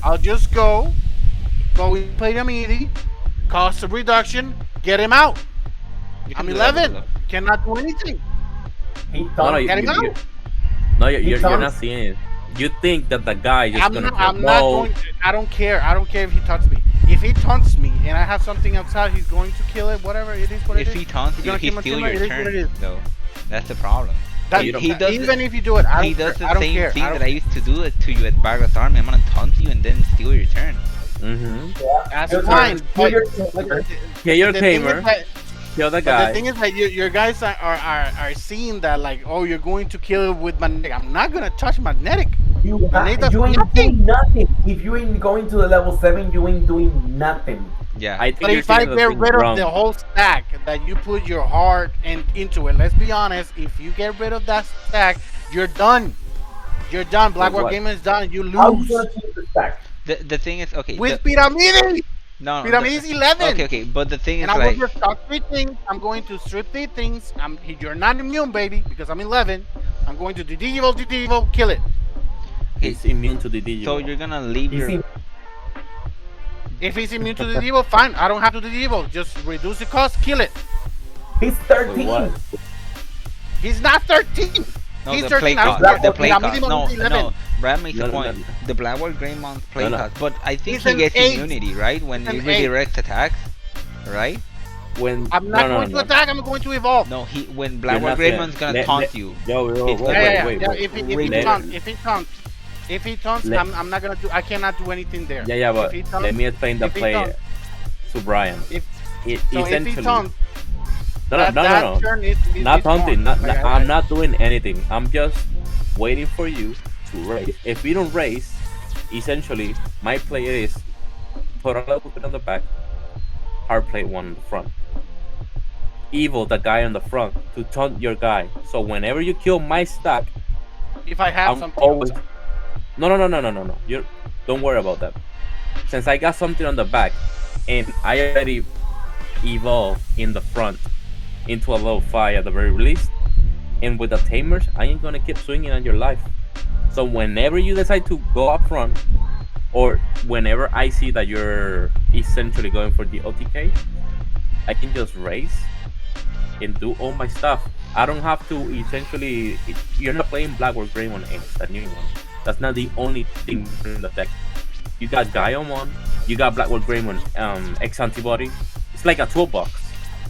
I'll just go in Pyramidi, cost of reduction, get him out. You I'm can do that with 11. the level. Cannot do anything. He No, no, taunts Get him you. out. no, He you're not taunts. seeing it. You think that the guy is I'm gonna not. I'm not promote? going. I don't care. I don't care if he taunts me. If he taunts me and I have something outside, he's going to kill it. Whatever it is, what it If is. he taunts He's you, gonna he kill my steal teammate. your It is what it turn, is. though. That's the problem. That, You don't- He does even if you do it, I he don't does care. the I don't same care. thing I don't that I used to do it to you at Bagras Army. I'm gonna taunt you and then steal your turn. Mm-hmm. Yeah. That's Your fine. turn. But, Your but turn. Kill your the thing tamer, is that kill the But the guy. thing is that your guys are seeing that like, oh, you're going to kill it with magnetic. I'm not gonna touch magnetic. Magnetic does You ain't nothing. doing nothing. If you ain't going to the level 7, you ain't doing nothing. Yeah. I think But you're if I getting the get thing rid of the wrong. whole stack that you put your heart into it, let's be honest. If you get rid of that stack, you're done. You're done. With Blackrock what? Gaming is done. You How you lose gonna change the stack? The thing is, okay. with Pyramidi. No, Pyramidi is 11. okay, okay. But the thing And is, I will like, just stop 3 things. I'm going to strip 3 things. You're not immune, baby, because I'm 11. I'm going to the kill it. okay. He's immune to the So Digimon. you're gonna leave You your. see, If he's immune to the Devo, fine. I don't have to do the Devo. Just reduce the cost, kill it. he's With 13. what? He's not 13. No, He's the 13. play I don't cost. care. The play Pyramidi cost. No, is 11. no. Brad makes No, a no, point. no. The Blackboard Greymon play No, no. cost, but I think He's he an gets 8. immunity, right? When He's he an 8. redirects attacks, right? When I'm not no, going no, to attack. I'm going to evolve. No, when You're Blackboard not saying- Greymon's gonna let- taunt let- you. Yo, He's wait, gonna- Yeah. wait. If he Let- taunts, Let- I'm not gonna do. I cannot do anything there. Yeah, but If he taunts, let me explain the if he play taunts- to Brian. if It so, if he essentially taunts, no, that turn is not gone. taunting. Like, I'm not doing anything. I'm just waiting for you to raise. If we don't raise, essentially my play is put a little bit on the back, hard play one on the front. Evil the guy on the front to taunt your guy. So whenever you kill my stack, If I have I'm something. always No, no, no, no, no, no, no. You don't worry about that. Since I got something on the back, and I already evolved in the front into a low five at the very least, and with the tamers, I ain't gonna keep swinging on your life. So whenever you decide to go up front, or whenever I see that you're essentially going for the OTK, I can just raise and do all my stuff. I don't have to essentially. You're not playing Black or Grey on Ace, the new one. That's not the only thing in the deck. You got Gaiomon, you got Black or Greymon, X antibody. It's like a toolbox.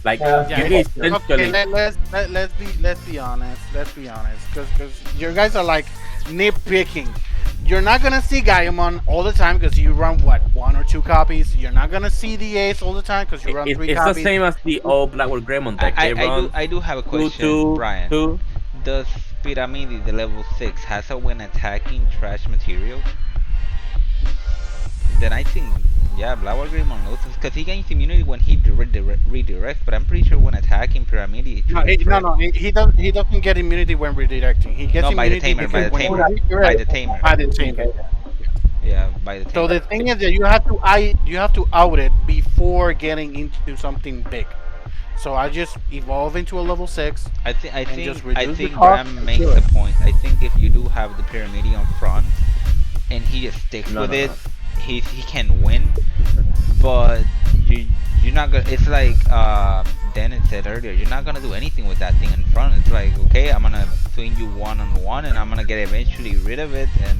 Like Yeah, Yeah. you yeah. Okay. essentially. Let's be honest. Let's be honest. Because you guys are like nitpicking. You're not gonna see Gaiamon all the time because you run what, one or two copies. You're not gonna see the Ace all the time because you run three It's the copies. same as the old Black or Greymon deck. They run I do have a two, question, two, Brian. two. Does Pyramid, the level 6, has a when attacking trash material? Then I think, yeah, Blower Greymon loses because he gains immunity when he redirects. But I'm pretty sure when attacking Pyramid, it No, no, transfers. no. He doesn't get immunity when redirecting. He gets No, by the immunity tamer, by because the when he tamer, by the redirects, tamer. by the team. Okay. Yeah, by the So tamer. the thing is that you have to out it before getting into something big. So I just evolve into a level 6 and just I reduce the think cost Bram and kill makes it. the point. I think if you do have the Pyramid on front and he just sticks No, with no, it, no. he can win. But you you're not gonna. It's like Dennis said earlier. You're not gonna do anything with that thing in front. It's like, okay, I'm gonna swing you one on one, and I'm gonna get eventually rid of it. And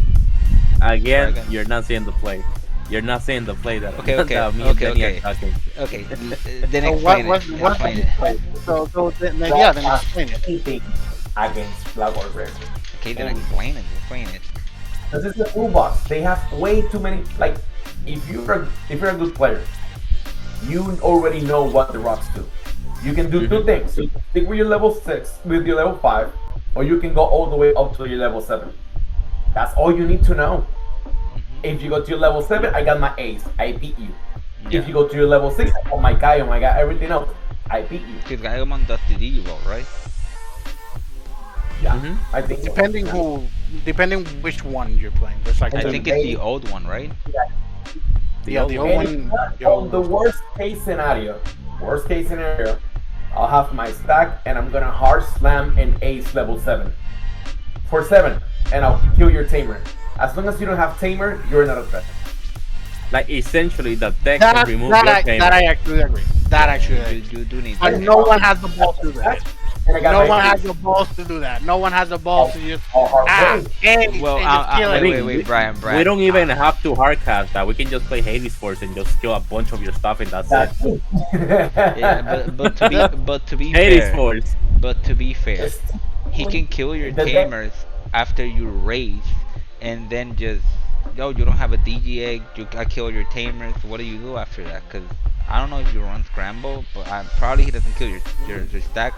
Again, dragon. you're not seeing the play. You're not seeing the play that Okay, okay, that me and okay, Danny are okay, talking. okay. Then So explain it. what Explain it. yeah, That then has explain it. anything against Black or Grey. Okay, then explain it. Explain it. This is a toolbox. They have way too many. Like, if you're a good player, you already know what the rocks do. You can do two things. You can stick with your level 6, with your level 5, or you can go all the way up to your level 7. That's all you need to know. If you go to your level 7, I got my ace. I beat you. Yeah. If you go to your level 6, oh my god, everything else. I beat you. Because Gaigamon does the Digivolve, right? Yeah, Mhm. I think so. Depending which one you're playing. There's like I And think the it's the base- old one, right? yeah, the old And one. The on old the one. worst case scenario, I'll have my stack and I'm gonna hard slam an ace level 7. For 7, and I'll kill your tamer. As long as you don't have tamer, you're not a threat. Like essentially, the deck That, can remove that, your I, tamer. that I actually agree. That actually I agree. You do need But that. no one has the balls to do that. And I got No my one has ace. the balls to do that. No one has the balls to just Hard ace Well, and just kill I it. mean, wait, Brian, we don't even Uh, have to hardcast that. We can just play Hades Force and just kill a bunch of your stuff, and that's it. That's it. yeah, but to be Hades fair, Force. but to be fair, Just he can kill your the deck- tamers after you raise, and then just yo, you don't have a DG egg. I kill your tamers. What do you do after that? Cause I don't know if you run scramble, but probably he doesn't kill your stack.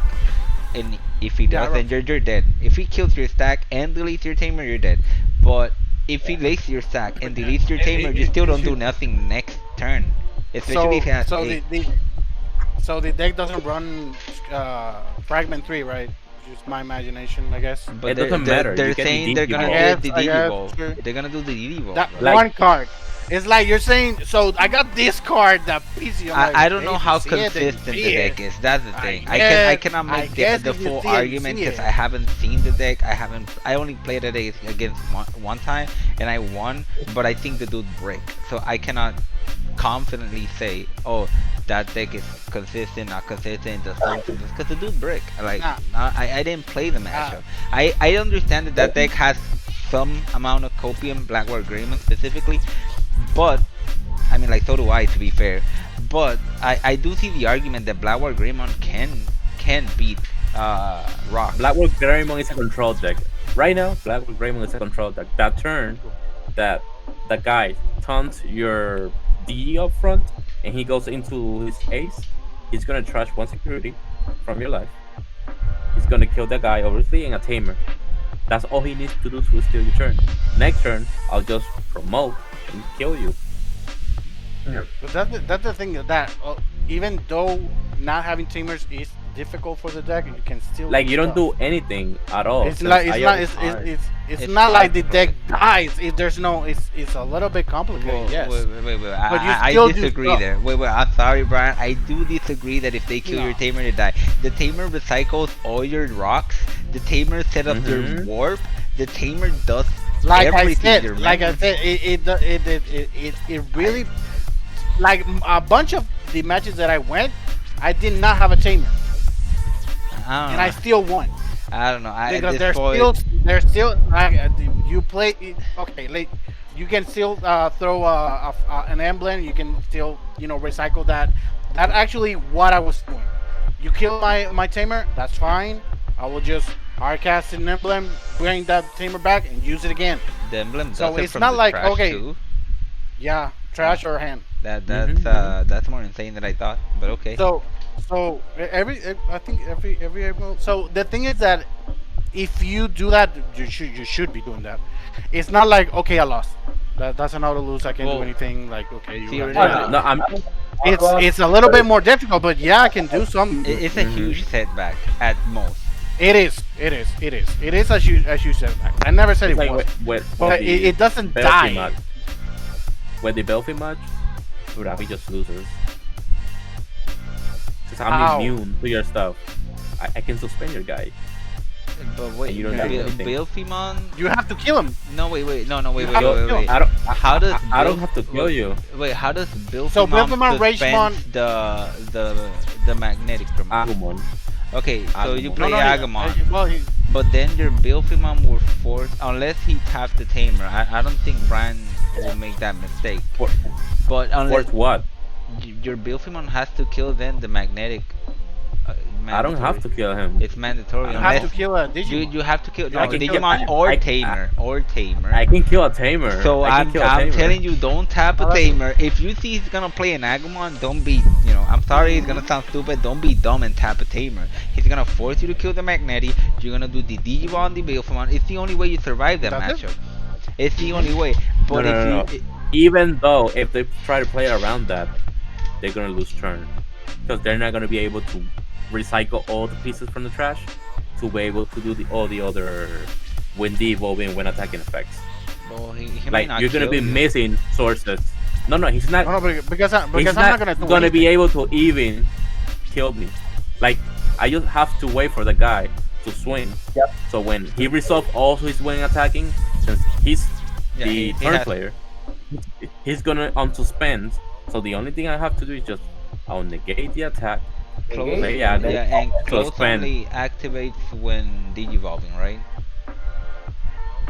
And if he Yeah, does, then you're dead. If he kills your stack and deletes your tamer, you're dead. But if he lays your stack and deletes your tamer, you still don't do nothing next turn. Especially if he has So eight. so the deck doesn't run fragment 3, right? Just my imagination, I guess. But It doesn't matter. They're You can saying they're gonna Digivolve. do the I guess, Digivolve. sure. They're gonna do the Digivolve. That bro. one card. It's like you're saying. So I got this card that PC. I don't know how see it, then consistent you the see deck it. is. That's the thing. I guess- cannot I make guess the if you full see it, you argument see because it. I haven't seen the deck. I only played it against one time and I won, but I think the dude brick. So I cannot confidently say, oh, that deck is consistent, not consistent, does something. Because the dude brick. Like Nah. I didn't play the matchup. I understand that deck has some amount of copium, Blackboard Greymon specifically, but I mean, like, so do I, to be fair. But I do see the argument that Blackboard Greymon can beat Rock. Blackwood Greymon is a control deck. Right now, Blackwood Greymon is a control deck. That turn that the guy taunts your DE up front and he goes into his ace, he's gonna trash one security from your life. He's gonna kill the guy, obviously, and a tamer. That's all he needs to do to steal your turn. Next turn, I'll just promote and kill you. But that's the thing that even though not having tamers is difficult for the deck, you can still Like do you don't stuff. do anything at all. It's Since not. It's I not. already hard. It's It's not hard like the to play. deck dies. If there's no. It's a little bit complicated. Well, Yes, wait. but you I still do disagree stuff. there. Wait. I'm sorry, Brian. I do disagree that if they kill your No. tamer, they die. The tamer recycles all your rocks. The tamer set up their Mm-hmm. warp. The tamer does Like I everything. said, Your like I memory. said, it really like a bunch of the matches that I went, I did not have a tamer, I don't and I know. still won I don't know. At because this point, there's still like you play okay, like you can still throw an emblem, you can still recycle that. That actually what I was doing. You kill my tamer, that's fine. I will just hard cast an emblem, bring that tamer back, and use it again. the emblem does So it it's from not the like trash okay, too. yeah, trash or hand. That's more insane than I thought. But okay. So I think every so the thing is that if you do that, you should be doing that. It's not like okay, I lost. That's an auto lose. I can't do Well, anything. Like okay, you have to Oh, do no, it. No, I'm. It's a little bit more difficult, but yeah, I can do some. It's a huge setback at most. It is as you said. I never said It's it like was, with but the it doesn't Belfi die. match. With the Belfi match, Urabi just loses. Because I'm How? immune to your stuff. I can suspend your guy. But wait, And you don't do anything. Bilfimon? You have to kill him. No, wait. No, wait. have to kill him. I don't. How does I don't Bil- have to kill you. Wait, how does Bilfimon So Bilfimon, suspend Ragemon- the magnetic from Agumon. Okay, so you Agumon. play No, Agumon, well, but then your Bilfimon will force, unless he taps the tamer. I don't think Brian will make that mistake. For, But unless for what? your Bilfimon has to kill then the magnetic. I don't have to mandatory. kill him. It's mandatory. I you don't have Unless to kill a you Digimon. you have to kill I no can kill- Digimon or I- tamer or tamer. I can kill a tamer. So I can I'm kill a I'm tamer. telling you, don't tap a Oh, that's- tamer. If you see he's gonna play an Agumon, don't be I'm sorry, it's gonna sound stupid. Don't be dumb and tap a tamer. He's gonna force you to kill the Magnetti. You're gonna do the Digimon, the Bilfimon. It's the only way you survive that That's it? matchup. It's the only way. But No. if you Even though if they try to play around that, they're gonna lose turn because they're not gonna be able to recycle all the pieces from the trash to be able to do all the other when evolving when attacking effects. well, he might Like not you're gonna kill be you. missing sources. No, he's not. No, because I'm He's not gonna do gonna be anything. able to even kill me. Like I just have to wait for the guy to swing. Yep. So when he resolves all his swing attacking, since he's Yeah, the he turn has- player, he's gonna unsuspend. So the only thing I have to do is just I'll negate the attack. Close, Play yeah, Agumon, and close suspend. only activates when Digivolving, right?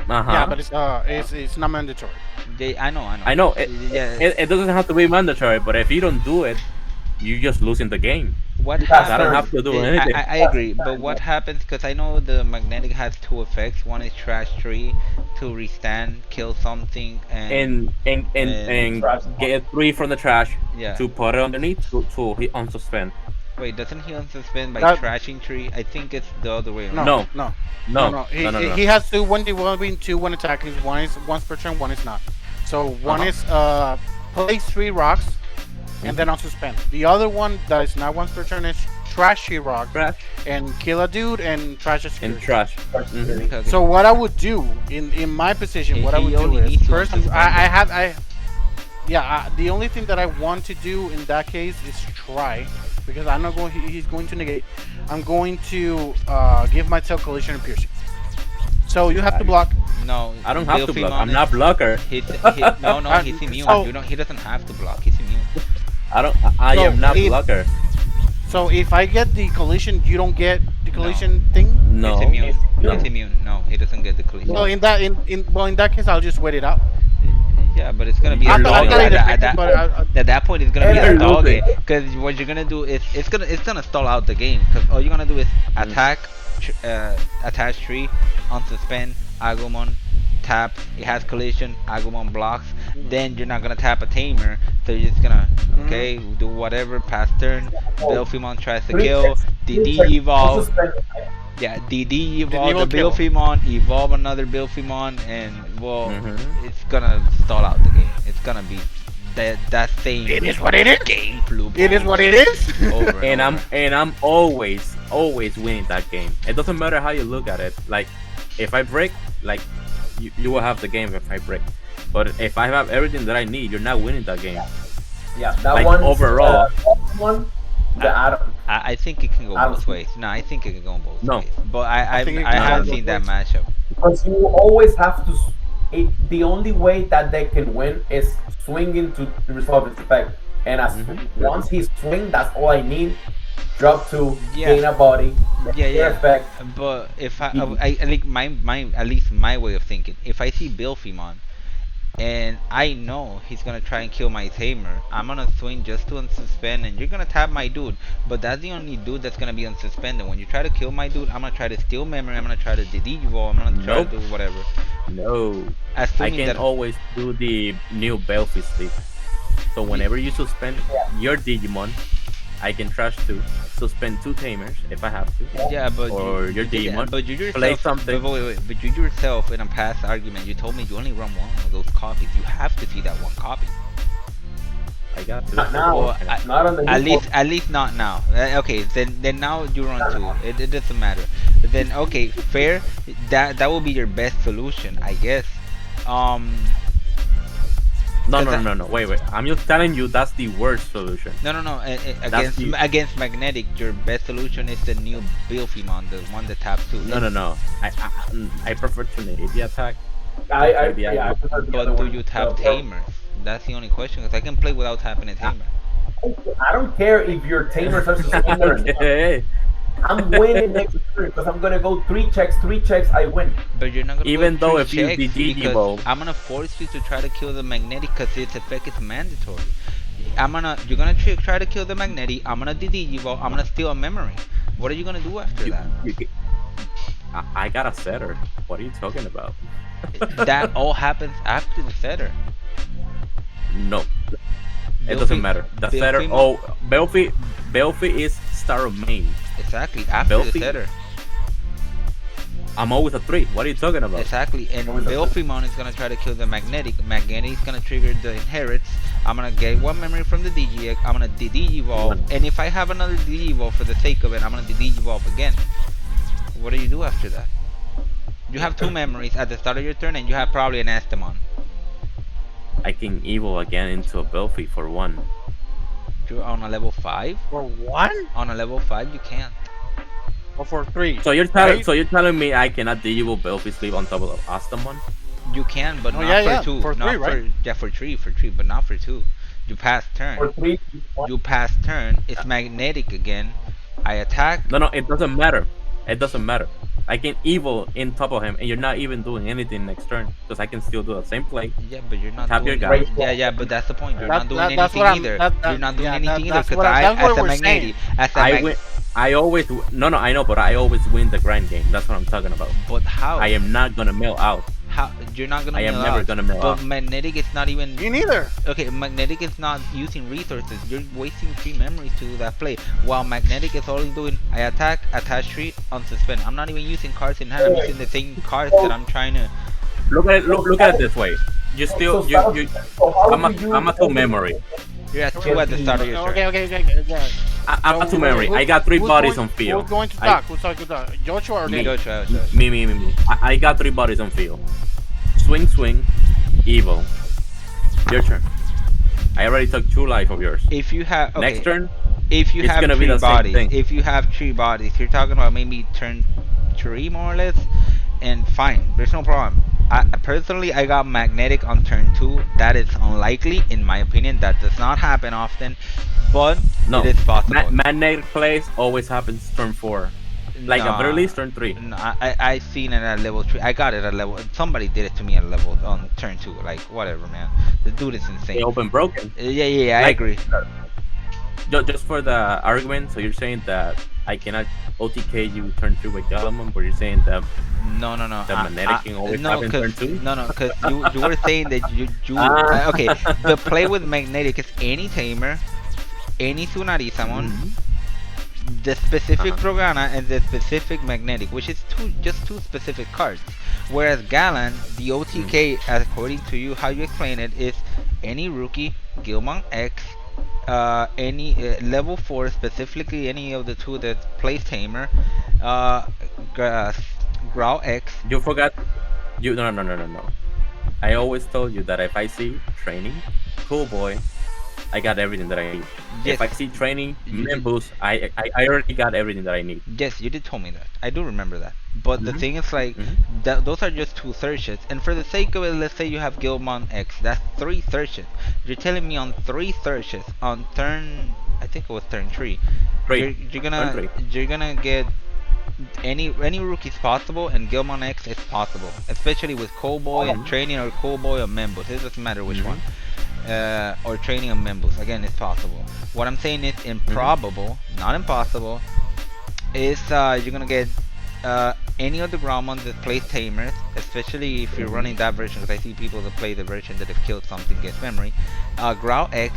Uh-huh. Yeah, but it's not mandatory. I know. I know it, Yeah. it doesn't have to be mandatory, but if you don't do it, you're just losing the game. What You got I don't happens? have to do I, anything. I agree, but what happens? Because I know the magnetic has two effects. One is trash tree to restand, kill something, And Trash. get 3 from the trash yeah. to put it underneath to hit unsuspend. Wait, doesn't he unsuspend by That- trashing tree? I think it's the other way No, around. no, No, no. no. He has to one developing, two when attacking. One is once per turn, one is not. So one is place 3 rocks and then unsuspend. The other one that is not once per turn is trashy rock Trash and kill a dude and trash a and security. trash. Okay, okay. So what I would do in my position, what I He would do only is needs to first unsuspend the only thing that I want to do in that case is try, because I'm not going. He's going to negate. I'm going to give myself collision and piercing. So you have to block. No, I don't have to Bill block. Femon I'm is- not blocker. No, he's immune. So- He doesn't have to block. He's immune. I So am not if- blocker. So if I get the collision, you don't get the collision thing. No. He's immune. No. He's immune. No, he doesn't get the collision. Well, in that case, I'll just wait it out. Yeah, but it's gonna be I a thought- I dog. thought it At that point, it's gonna be You're a dog. losing. Because what you're gonna do is it's gonna stall out the game. Because all you're gonna do is attack, attach tree, unsuspend, Agumon, tap. It has collision. Agumon blocks. Then you're not gonna tap a tamer. So you're just gonna do whatever pass turn. Belfimon tries to kill. DD evolve. Yeah, DD evolve the kill. Bilfimon, evolve another Bilfimon, and well, Mhm. it's gonna stall out the game. It's gonna be that same It is what it is. game loop. It is what it is. Over And over. I'm always always winning that game. It doesn't matter how you look at it. Like, if I break, like, you will have the game if I break. But if I have everything that I need, you're not winning that game. Yeah, that Like, one. overall, One. The I, Adam. I think it can go Adam. both ways. No, I think it can go both no, ways. But I think it I can no, no, go haven't no. both seen that ways. matchup. Because you always have to. The only way that they can win is swinging to resolve its effect. And as Hmm. once he swing, that's all I need. Drop two, Yeah, gain a body, yeah, their yeah. effect. But if GG. I like my at least my way of thinking. If I see Bilfimon and I know he's gonna try and kill my tamer, I'm gonna swing just to unsuspend, and you're gonna tap my dude. But that's the only dude that's gonna be unsuspended. When you try to kill my dude, I'm gonna try to steal memory. I'm gonna try to Digivolve. I'm gonna try to Nope, do whatever. no. I Assuming can that. always do the new Belfish sleep. So whenever you suspend your Digimon, I can trash two, suspend two tamers if I have to, Yeah, but or your yeah, Digimon, but you play yourself, something. but you yourself in a past argument, you told me you only run one of those copies. You have to see that one copy. I got two. Not now. Well, Not on the new at least not now. Okay, then now you run two. It doesn't matter. Then okay, fair. That will be your best solution, I guess. Um, No, 'cause no, no, no, no. Wait, wait. I'm just telling you that's the worst solution. no. That's Against the against magnetic, your best solution is the new Bilfimon, the one that taps two. no, no, no. I prefer to negate the attack. I Check the yeah, I aggro. prefer the other But do one. you tap tamers? That's the only question. Because I can play without tapping a tamer. I don't care if your tamers are suspended or not. Okay. I'm winning next turn because I'm gonna go three checks, I win. But you're not gonna Even go though three if you checks because Digivolve, I'm gonna force you to try to kill the magnetic because its effect is mandatory. You're gonna try to kill the magnetic. I'm gonna Digivolve. I'm gonna steal a memory. What are you gonna do after you, that? I got a setter. What are you talking about? That all happens after the setter. No, it Belfi- doesn't matter. The setter. Belfimo- Oh, Belfi is star of main. Exactly after the Belfi. setter. I'm always a 3. What are you talking about? Exactly, and Always a Belfimon is gonna try to kill the magnetic. Magnetic is gonna trigger the inherits. I'm gonna get one memory from the DGX. I'm gonna Digivolve, and if I have another Digivolve for the sake of it, I'm gonna Digivolve again. What do you do after that? You have two memories at the start of your turn, and you have probably an Estemon. I can evil again into a Belfi for 1. You're on a level 5? For one On a level 5, you can't. or for three? So right? you're telling me I cannot Digivolve Belfi sleep on top of Astamon? You can, but Oh, not yeah, for yeah, 2. for not three, right? Yeah, for 3, but not for 2. You pass turn. For three, You pass turn. It's magnetic again. I attack. No, no, it doesn't matter. It doesn't matter. I can evil in top of him, and you're not even doing anything next turn because I can still do the same play. Yeah, but you're not Tap your doing. guy. Yeah, but that's the point. You're not doing That's anything what I'm. either. That, You're not doing yeah, anything either that's because what I, that's what as a we're magneti, saying. as a I mag. win. I always no, no. I know, but I always win the grind game. That's what I'm talking about. But how? I am not gonna mill out. How you're not gonna I am mill never out. gonna mill But out. magnetic is not even. Me neither. Okay, magnetic is not using resources. You're wasting 3 memories to do that play. While magnetic is only doing I attack, attach 3, unsuspend. I'm not even using cards in hand. I'm using the same cards that I'm trying to. Look at it. Look at it this way. You still you. So how I'm do you? a 2 memory. You're at 2 at the start of your turn. Okay. I'm a So 2 memory. who- I got 3 who's bodies going- on field. Who's going to I- talk? Who's talking to talk? Joshua or Me. me? Go try. Me. I got 3 bodies on field. Swing, evil. Your turn. I already took 2 life of yours. If you have okay, Next turn, if you it's have gonna be 3 the same bodies, thing. if you have 3 bodies, you're talking about maybe turn 3 more or less, and fine, there's no problem. Personally, I got magnetic on turn 2. That is unlikely, in my opinion. That does not happen often, but no. it is possible. Magnetic plays always happens turn 4. Like at very least turn 3. No, I seen it at level 3. I got it at level. Somebody did it to me at level on turn 2. Like whatever, man. The dude is insane. They open broken. Yeah, I Like, agree. Just for the argument, so you're saying that I cannot OTK you turn 2 with Galamon, but you're saying that No. the magnetic can always no, happen turn 2? No, because you were saying that you okay. The play with magnetic is any tamer, any Tsunarisamon, the specific Progana, and the specific magnetic, which is just two specific cards. Whereas Galan, the OTK, according to you, how you explain it, is any rookie, Gilmon X, any level 4 specifically, any of the two that plays tamer, uh, Gra- Growl X. You forgot. You no no no no no. I always told you that if I see training, cool boy, I got everything that I need. If Yes, I see training, you man did. boost, I already got everything that I need. Yes, you did tell me that. I do remember that. But the Hmm. thing is, like, Hmm. those are just two searches. And for the sake of it, let's say you have Gilmon X. That's three searches. You're telling me on three searches on turn, I think it was turn three. You're Three, you're turn gonna three. you're gonna get any rookies possible, and Gilmon X is possible, especially with Cowboy and Hmm. training or Cowboy or Membos. It doesn't matter which Hmm. one. Or training on Membos. Again, it's possible. What I'm saying is Hmm. improbable, not impossible, is you're gonna get any of the Gromons that plays Tamers, especially if you're Hmm. running that version, because I see people that play the version that if killed something gets memory. Growl X,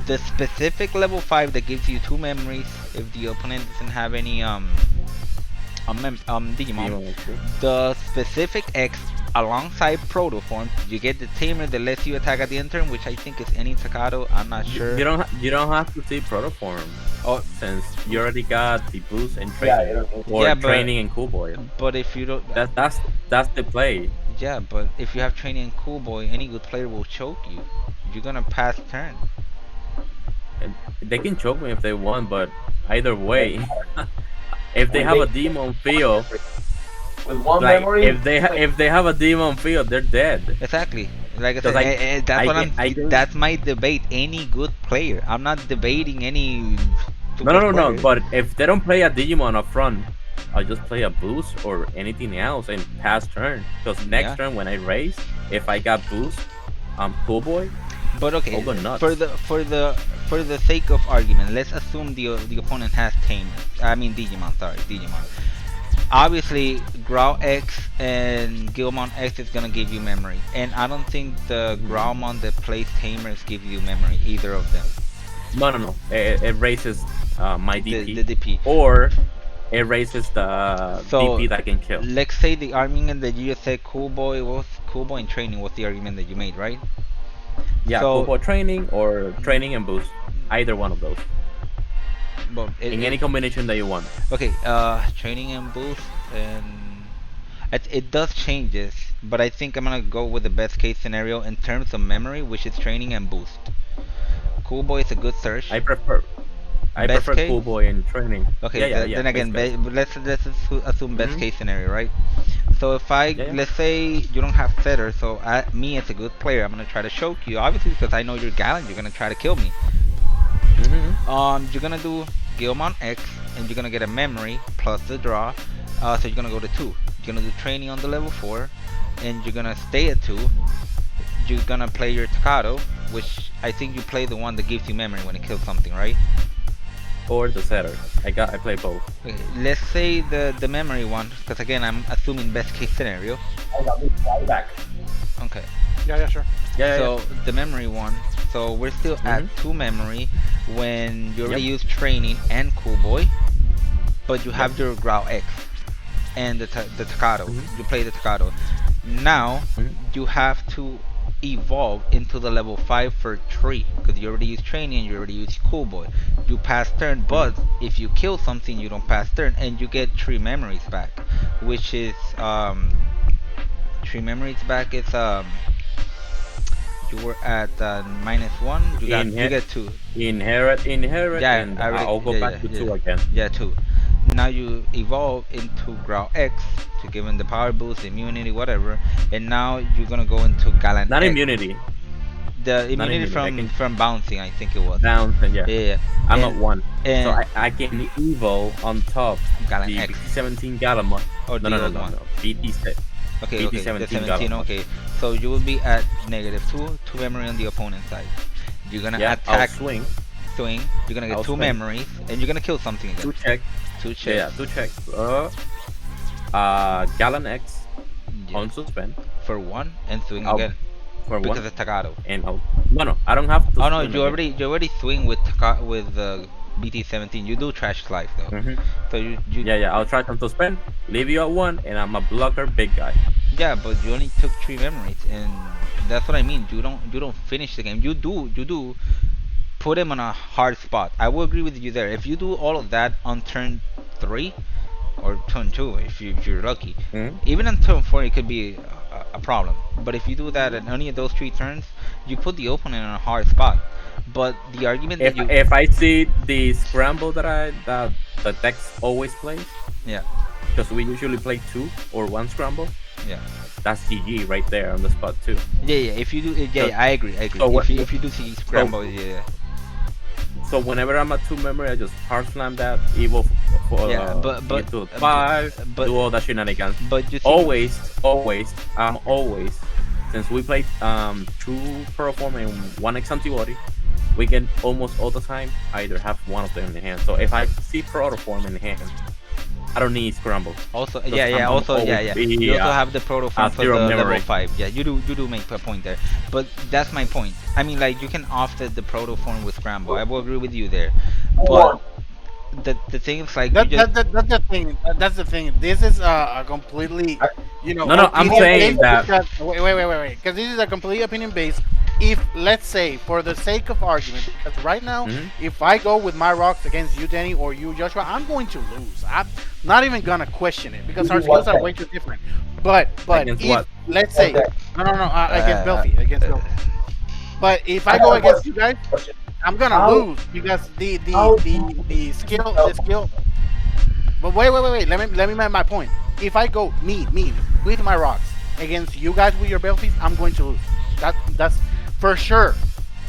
the specific level 5 that gives you 2 memories if the opponent doesn't have any Digimon. Demon too. The specific X alongside Proto Form, you get the Tamer that lets you attack at the end turn, which I think is any Takato, I'm not sure. You don't have to see protoform Oh, since you already got the boost and Yeah, training you don't need or yeah, but training and cool boy. if you don't, That's the play. yeah, but if you have training and cool boy, any good player will choke you. You're gonna pass turn. And they can choke me if they want, but either it. way, if they When have they a demon field, with one like memory, like, if they have a demon field, they're dead. Exactly. Like I Because said, that's what I can. That's my debate. Any good player. I'm not debating any super No. player. But if they don't play a Digimon up front, I'll just play a boost or anything else and pass turn. Because next Yeah. turn when I raise, if I got boost, cool boy, But I'll okay, go for nuts. the sake of argument, let's assume the opponent has Tamer. I mean Digimon. Sorry, Digimon. Obviously, Growl X and Gilmon X is gonna give you memory, and I don't think the Mhm. Growlmon that plays Tamers give you memory, either of them. No. It raises my The DP, DP. or it raises the So DP that I can kill. let's say the argument that you just said, Cool Boy in training was the argument that you made, right? Yeah, cool So, boy training or training and boost. Either one of those. well, In any combination that you want. okay, training and boost, and it does changes, but I think I'm gonna go with the best case scenario in terms of memory, which is training and boost. Cool Boy is a good search. I prefer I Best prefer case? cool boy and training. Okay, Yeah. then again, Best case. assume best Mm-hmm. case scenario, right? So if I Yeah. let's say you don't have setter, so me as a good player, I'm gonna try to choke you, obviously because I know you're gallant. You're gonna try to kill me. Mm-hmm. You're gonna do Gilmon X, and you're gonna get a memory plus the draw. So you're gonna go to 2. You're gonna do training on the level 4, and you're gonna stay at 2. You're gonna play your Takato, which I think you play the one that gives you memory when it kills something, right? Or the setter. I play both. Okay, let's say the memory one, because again I'm assuming best case scenario. I got this right back. Okay, Yeah, sure. Yeah. so the memory one. So we're still at Mm-hmm. 2 memory when you already Yep. use training and cool boy, but you Yep. have your Growl X and the Takato. Mm-hmm. You play the Takato. Now Mm-hmm. you have to evolve into the level 5 for tree because you already use training and you already use cool boy. You pass turn, but Mm-hmm. if you kill something, you don't pass turn, and you get 3 memories back, which is 3 memories back. It's you were at -1. You Inher- get 2. inherit, Yeah, and I already I'll go back to two again. yeah 2. Now you evolve into Growl X to give him the power boost, immunity, whatever, and now you're gonna go into Galant Not X. immunity. The Not immunity immunity. I can from bouncing, I think it was. bounce and yeah. Yeah, I'm and at 1. So and I can evo on top Galant the X BT17 Galamon. or No, the no, no, old no, one. no. BT Okay, the BT17 17. Galamon. Okay, so you will be at -2, 2 memory on the opponent's side. You're gonna Yeah, I'll attack, swing. swing. You're gonna get I'll 2 swing. memories, and you're gonna kill something again. 2 check. 2 Yeah, checks. 2 check. Gallon X on Yes, suspend. for 1 and swing I'll again for because 1 it's Tagato. and I'll. No, I don't have to Oh no, swing again. you already swing with BT17. You do trash life though, Mm-hmm. so you Yeah. I'll try to suspend. Leave you at 1, and I'm a blocker, big guy. yeah, but you only took 3 memories, and that's what I mean. You don't finish the game. You do put him on a hard spot. I will agree with you there. If you do all of that on turn 3 or turn 2, if you're lucky, Mhm. even on turn 4, it could be a problem. But if you do that in any of those 3 turns, you put the opponent on a hard spot. But the argument that If you, I see the scramble that the Dex always plays, yeah, because we usually play two or one scramble, yeah. that's GG right there on the spot too. Yeah, yeah. If you do, yeah, So yeah, I agree, I agree. so what? If you do see So scramble, yeah, so whenever I'm at two memory, I just hard slam that evil for yeah. get to 5, But do all that shenanigans. but you see, Always, since we play two Perform and one X antibody, we can almost all the time either have one of them in the hand. So if I see Protoform in the hand, I don't need scramble. also, Because yeah, yeah. I'm Also, yeah, always yeah. be You also have the proto form for zero the level memory. 5. Yeah, you do make a point there. But that's my point. I mean, like you can offset the proto form with scramble. I will agree with you there. But the thing is, like you just, That's the thing. That's the thing. This is a completely, No, I'm opinion saying based. that. Because, wait. Because this is a complete opinion based. If let's say, for the sake of argument, because right now, Mhm. if I go with my rocks against you, Danny, or you, Joshua, I'm going to lose. I'm not even gonna question it because our skills are way too different. But Against if what? let's say, no, against uh, Belfi, against uh, Belfi. But if I I go have a against you guys, question. I'm gonna How lose because how the skill. But wait. Let me make my point. If I go me with my rocks against you guys with your belfies, I'm going to lose. That's for sure.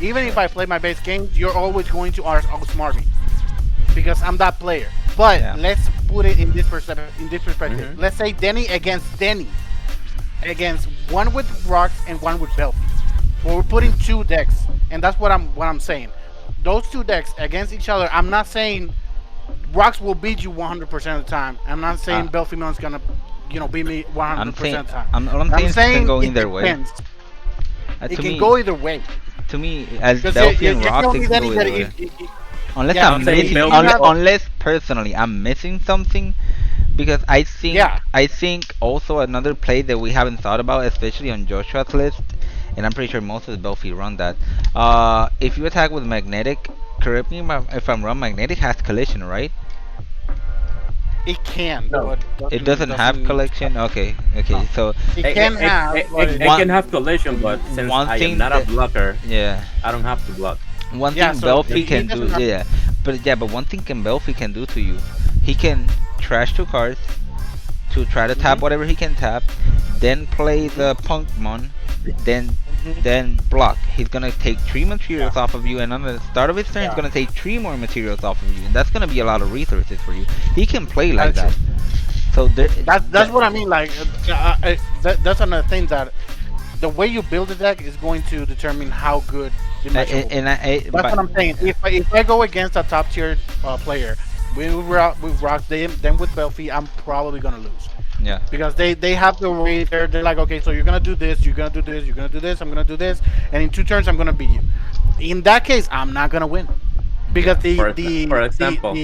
Even if I play my base game, you're always going to outsmart me because I'm that player. But yeah. let's put it in this perspective. Mhm. Let's say Denny against Denny, against one with rocks and one with belfies. Well, we're putting two decks, and that's what I'm saying. Those two decks against each other. I'm not saying Rocks will beat you 100% of the time. I'm not Uh, saying Belfimon's gonna, beat me I'm 100% saying, of the time. all I'm saying I'm is it can saying go it either way. depends. It To can me, go either way. as Because Delphi and you're Rocks, telling it me can that, go that either way. Unless yeah, I'm I'm saying missing, Bell- unless personally I'm missing something, because yeah, I think also another play that we haven't thought about, especially on Joshua's list, and I'm pretty sure most of the Belfi run that. If you attack with magnetic, correct me if I'm wrong. Magnetic has collision, right? it can, no. but It doesn't doesn't have doesn't. collection. Okay, No, okay. So it can have, but It one can have collision, but since one I am thing not a that, blocker, yeah, I don't have to block. one yeah. thing So Belfi he can do, doesn't have. yeah, but one thing can Belfi can do to you, he can trash two cards to try to tap Mhm, whatever he can tap, then play mhm, the Punkmon, then mhm. block. He's gonna take three Yeah, materials off of you, and on the start of his turn, he's yeah. gonna take three more materials off of you, and that's gonna be a lot of resources for you. He can play like That's that. true. So there, That's that, what I mean. Like, that's another thing that the way you build a deck is going to determine how good the matchup will be. and That's what I'm saying. If I go against a top tier player, with Rock, then with Belfi, I'm probably gonna lose yeah, because they have the way they're like, okay, so you're gonna do this, you're gonna do this, you're gonna do this, I'm gonna do this, and in 2 turns I'm gonna beat you. In that case, I'm not gonna win because yeah, For example,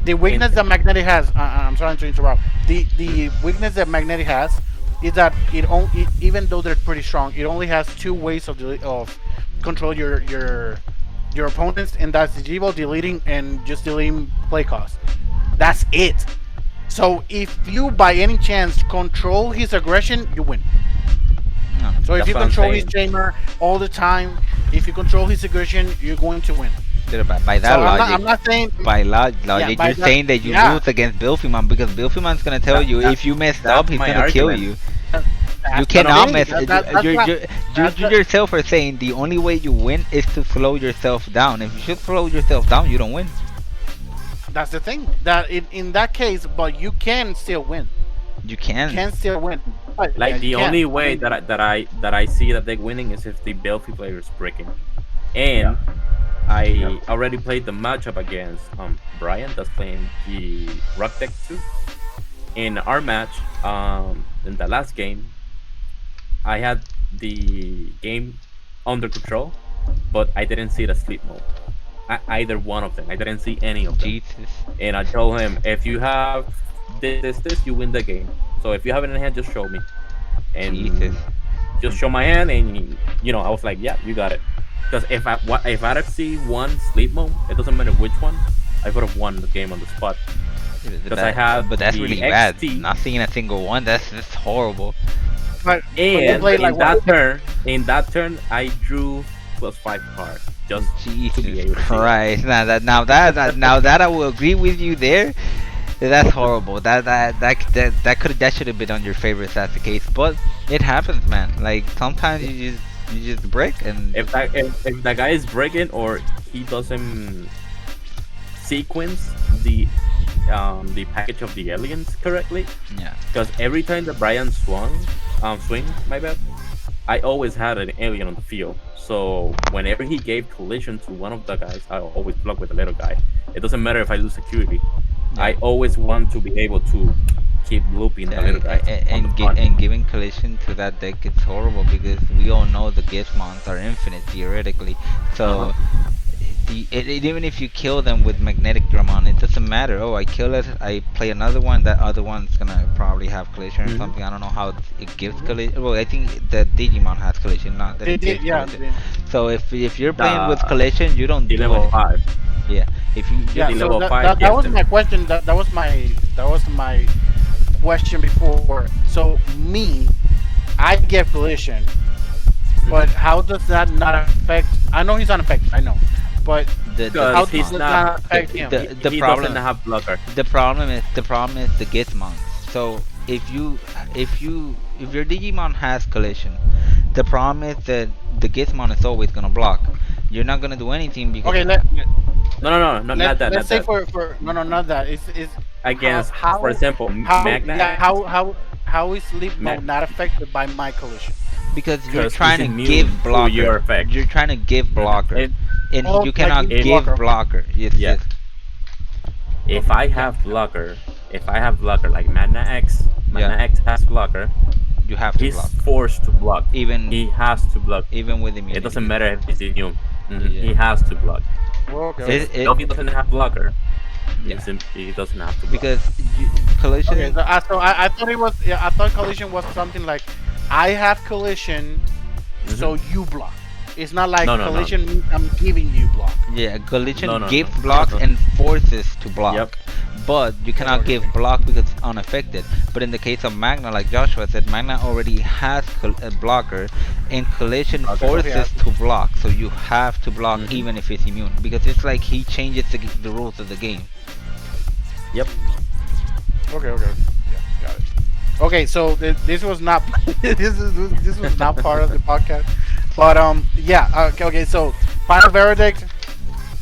the in weakness that Magnetic has. I'm sorry to interrupt. The weakness that Magnetic has is that even though they're pretty strong, it only has two ways of control your opponents, and that's the Jivo deleting and just deleting play cost. That's it. So if you by any chance control his aggression, you win. no, So if that's you what I'm control his saying. chamber all the time, if you control his aggression, you're going to win. by that So I'm not logic. I'm not saying Logic, yeah, by you're that saying that you yeah. lose against Bilfiman because Bilfiman's gonna tell That, you that if you messed up, that's he's my gonna kill argument. you. That, You that's No, the no. cannot thing. mess. That's not that's You the, yourself are saying the only way you win is to slow yourself down. If you should slow yourself down, you don't win. that's the thing. That in that case, but you can still win. You You can. can still win. But yeah, Like you the can. only I way mean, that I see that they're winning is if the Belfi player is breaking. Yeah. And Yeah. I already played the matchup against Brian that's playing the Rock deck too. In our match, in the last game, I had the game under control, but I didn't see the sleep mode. Either one of them. I didn't see any of them. Jesus. And I told him, if you have this, you win the game. So if you have it in hand, just show me. Jesus. And just show my hand, and I was like, yeah, you got it. Because if I see one sleep mode, it doesn't matter which one, I would have won the game on the spot. Because I have But that's the really bad. XT, Not seeing a single one. That's horrible. But you and play like what? in that turn, I drew +5 cards just to be Jesus able to see it. Christ! Now that I will agree with you there. That's horrible. That should have been on your favorites. That's the case, but it happens, man. Like sometimes you just break and If the guy is breaking or he doesn't sequence the package of the aliens correctly, yeah. because every time that Brian swing, my bad, I always had an alien on the field. So whenever he gave collision to one of the guys, I always block with the little guy. It doesn't matter if I lose security. Yeah. I always want to be able to keep looping the Yeah, little guys on the front. and giving collision to that deck it's horrible because we all know the Gizmons are infinite theoretically. So Uh-huh. even if you kill them with magnetic Dramon, it doesn't matter. Oh, I kill it, I play another one. That other one's gonna probably have collision or Mhm. something. I don't know how it gives collision. Well, I think the Digimon has collision, not that They it did, gives yeah. collision. So if you're playing with The collision, you don't the do level it. 5. Yeah, if you Yeah, The just so level that, 5 that, that gives was them. my question. That was my question before. So me, I get collision, but Mhm. how does that not affect? I know he's unaffected. I know, but the how Because does he's it Gizmon. not not affect him? The he doesn't problem have blocker. the problem is the Gizmon. So if your Digimon has collision, the problem is that the Gizmon is always gonna block. You're not gonna do anything because Okay, Not that, let's not say that. for no, no, not that. It's Against, for how example, how Magna yeah X, how is sleep Ma- mode not affected by my collision? because you're because he's trying to give immune to your blocker. effect. You're trying to give blocker, If and Oh, you like cannot in if blocker. give Okay, blocker. Yes, yeah, yes. if okay, I yeah, have blocker, if I have blocker like Magna Yeah, X has blocker. you have to He's block, forced to block. even He has to block. even with It doesn't immunity. matter if he's immune. Yeah, He has to block. okay, okay. Since it Delphi doesn't have blocker, yeah he doesn't have to block. because Okay, collision. so I thought it was, yeah, I thought collision was something like I have collision, so hmm you block. It's not like No, no, no, collision means I'm giving you block. Yeah, collision no, no, gives no. block and forces to Yep. block, but you Okay, cannot okay, give okay. block because it's unaffected. But in the case of Magna, like Joshua said, Magna already has a blocker, and collision Okay. So he has forces to block. So you have to block hmm even if it's immune because it's like he changes the rules of the game. Yep. Okay, okay, okay. Yeah, got it. Okay, so this was not this was not part of the podcast, but yeah, okay, okay. So final verdict: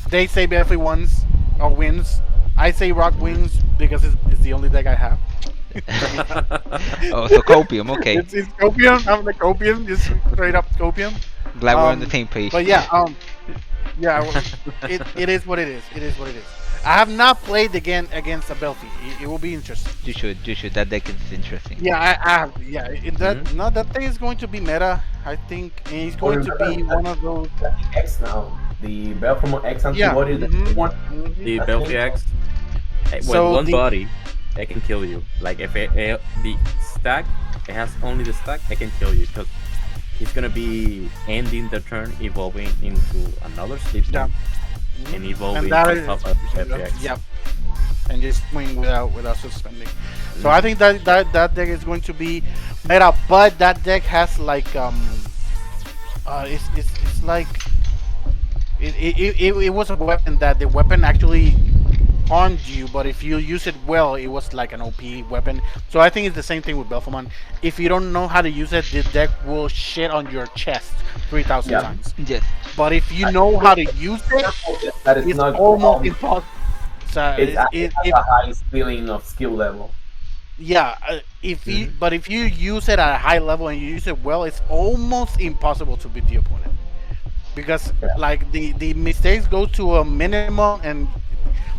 they say Belfry wins or wins. I say Rock hmm wins because it's the only deck I have. Oh, so copium. Okay, It's copium. I'm the copium, just straight up copium. glad we're on the Um, same page. but yeah, yeah, it is what it is. It is what it is. I have not played again against a Belfry. It will be interesting. You should. That deck is interesting. Yeah, I have. Yeah, hmm that thing is going to be meta. I think, and it's Oh, going to remember be one of those. the X now. The Belfamo X Yeah. antibody, the hmm one. The That's Belfry it. X, with So one the body, it can kill you. Like if the stack, it has only the stack, it can kill you because he's gonna be ending the turn, evolving into another sleep yeah, mode, and and evolving that on is top of the FX. yeah, and just swing without suspending. So I hmm think that deck is going to be meta, but that deck has like it's like it was a weapon that the weapon actually harmed you, but if you use it well, it was like an OP weapon. So I think it's the same thing with Belfamon. If you don't know how to use it, the deck will shit on your chest 3,000 Yeah. times. Yes. But if you know how to use it, That is it's not. almost impossible. So It has if a high ceiling of skill level. yeah, if you hmm but if you use it at a high level and you use it well, it's almost impossible to beat the opponent because Yeah. like the mistakes go to a minimum and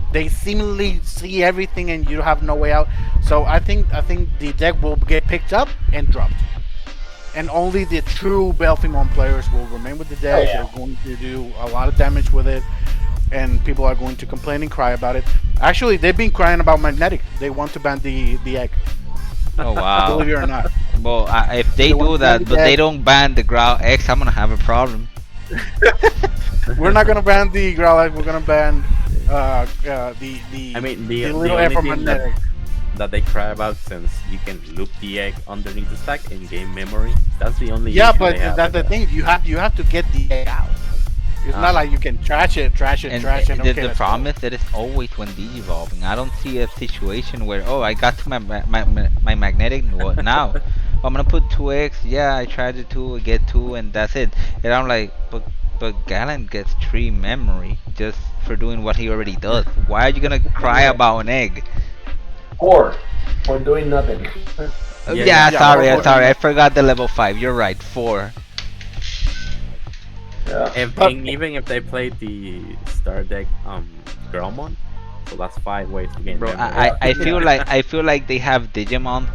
they seemingly see everything and you have no way out. So I think the deck will get picked up and dropped, and only the true Belfimon players will remain with the Oh deck. yeah. They're going to do a lot of damage with it, and people are going to complain and cry about it. Actually, they've been crying about Magnetic. They want to ban the egg, Oh believe wow. it or not. Well, if they They want do to ban that, the but they egg. don't ban the Growl X, I'm gonna have a problem. We're not gonna ban the Growlithe. We're gonna ban I mean, the the little only thing Magnetic. that they cry about, since you can loop the egg underneath the stack in game memory. That's the only Yeah, issue but they have that's with the that. thing. You have to get the egg out. It's not Uh-huh. like you can trash it, trash it, And trash it. the, Okay, the let's go. problem is that it's always when evolving. I don't see a situation where, oh, I got to my magnetic. What now? Oh, I'm gonna put 2x. Yeah, I tried it two, I get two, and that's it. And I'm like, but Galen gets 3 memory just for doing what he already does. Why are you gonna cry Yeah. about an egg? 4 for doing nothing. Yeah, Yeah, yeah. Yeah, For for sorry, for four. sorry, I forgot the level 5. You're right, 4. Yeah. If but and even if they play the star deck, Gromon, so that's 5 ways to gain Bro, memory. I feel like they have Digimon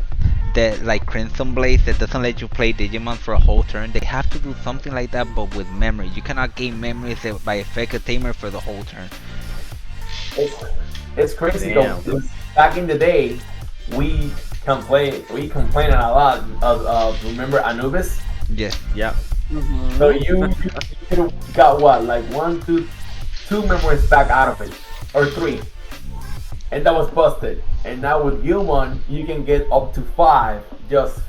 that like Crimson Blaze that doesn't let you play Digimon for a whole turn. They have to do something like that, but with memory. You cannot gain memories by effect a tamer for the whole turn. It's it's crazy though. Damn. 'Cause back in the day, we we complained a lot of remember Anubis. Yes. Yeah. So Mhm. you could have got what, like one, two memories back out of it, or three, and that was busted. And now with Gilmon, you can get up to 5 just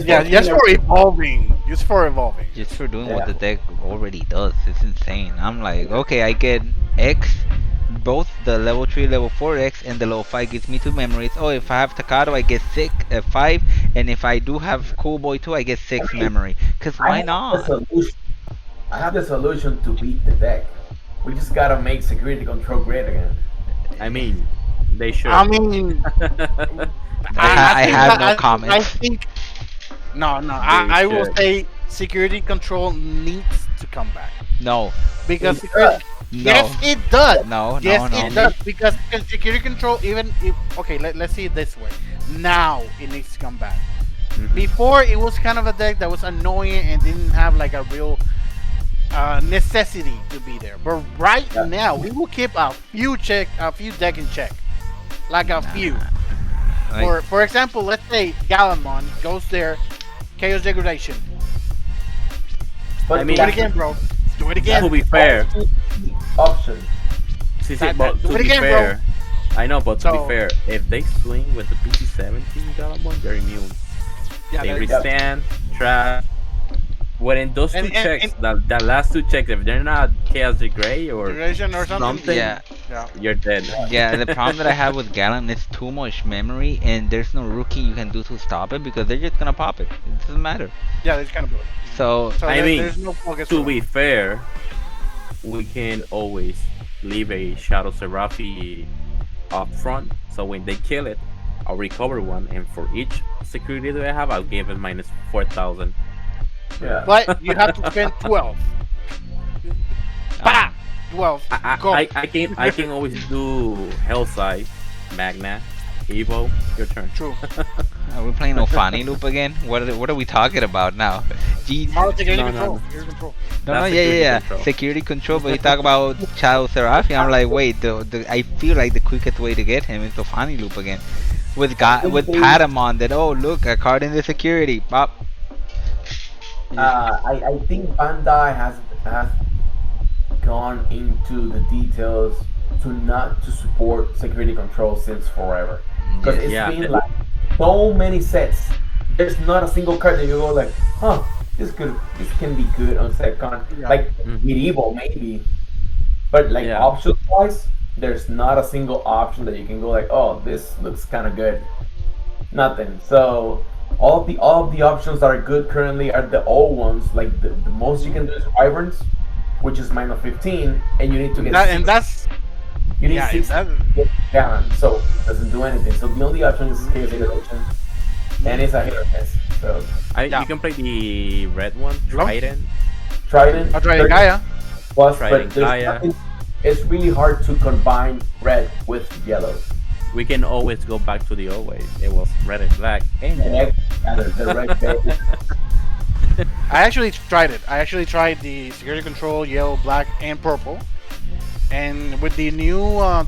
Yeah, for just killing for everything. evolving. Just for evolving. Just for doing what Yeah. the deck already does. It's insane. I'm like, okay, I get X, both the level 3, level 4 X, and the level 5 gives me 2 memories. Oh, if I have Takato, I get 5, and if I do have Cool Boy 2, I get I 6 mean, memory. Cause I why have the not? solution. I have the solution to beat the deck. We just gotta make security control great again. I mean, they I should. mean, They I think have should. no I comments. think no, no. They I will should. say security control needs to come back No, because It security. does. Yes, no, it does. no, Yes, no, it no. And does they, because security control. Even if okay, let's see it this way. Now it needs to come back. mhm. Before it was kind of a deck that was annoying and didn't have like a real necessity to be there. But right Yeah. now, we will keep a few deck in check, like a few. Nah. Like, For example, let's say Galamon goes there, Chaos Degradation. I But Do it mean, again, bro. Do it that's to again. be fair, the option. Do to it be again, bro. fair, I know, but to be So fair, if they swing with the PC-17 Galabon, they're immune. yeah, They Yeah. withstand, trash. When in those two and checks, that last two checks, if they're not Chaos Gray or Degradation or something. something, yeah, Yeah. you're dead. yeah. The problem that I have with Galen is too much memory, and there's no rookie you can do to stop it because they're just gonna pop it. It doesn't matter. Yeah, it's kind of good. So So I mean, there's no focus for to them. be fair, we can always leave a Shadow Seraphi up front. So when they kill it, I'll recover one, and for each security that I have, I'll give it minus 4,000. Yeah. But you have to spend 12. Bah! um, 12. I, Go. I can always do Hellside, Magna, Evo. Your turn. True. are we playing Ofani loop again? What are we talking about now? Gee, Tomorrow, security No, control. no, Security control. no, That's yeah, security yeah. control. Security control, but you talk about Shadow Seraphi. I'm like, wait, I feel like the quickest way to get him is Ofani loop again. With Patamon, that oh look, a card in the security. Pop. I think Bandai has gone into the details to not to support security control since forever. Because Yes. it's Yeah, been like so many sets. There's not a single card that you go like, huh, this can be good on second. Yeah. Like Mhm. medieval maybe. But like Yeah. option wise, there's not a single option that you can go like, oh, this looks kinda good. Nothing. So all of the options that are good currently are the old ones. Like the most you can do is Wyverns, which is minus 15, and you need to get That, six. and that's You need yeah, six that, to get Gallon, so it doesn't do anything. So the only option is Chaos Evolution, and it's a hit or miss. So Yeah. You can play the red one, Trident. Trident, I'll try the 30 Gaia. plus, Trident but there's Gaia. nothing. It's really hard to combine red with yellow. We can always go back to the old way. It was red and black and And yellow. the red base. I actually tried it. I actually tried the security control, yellow, black, and purple. And with the new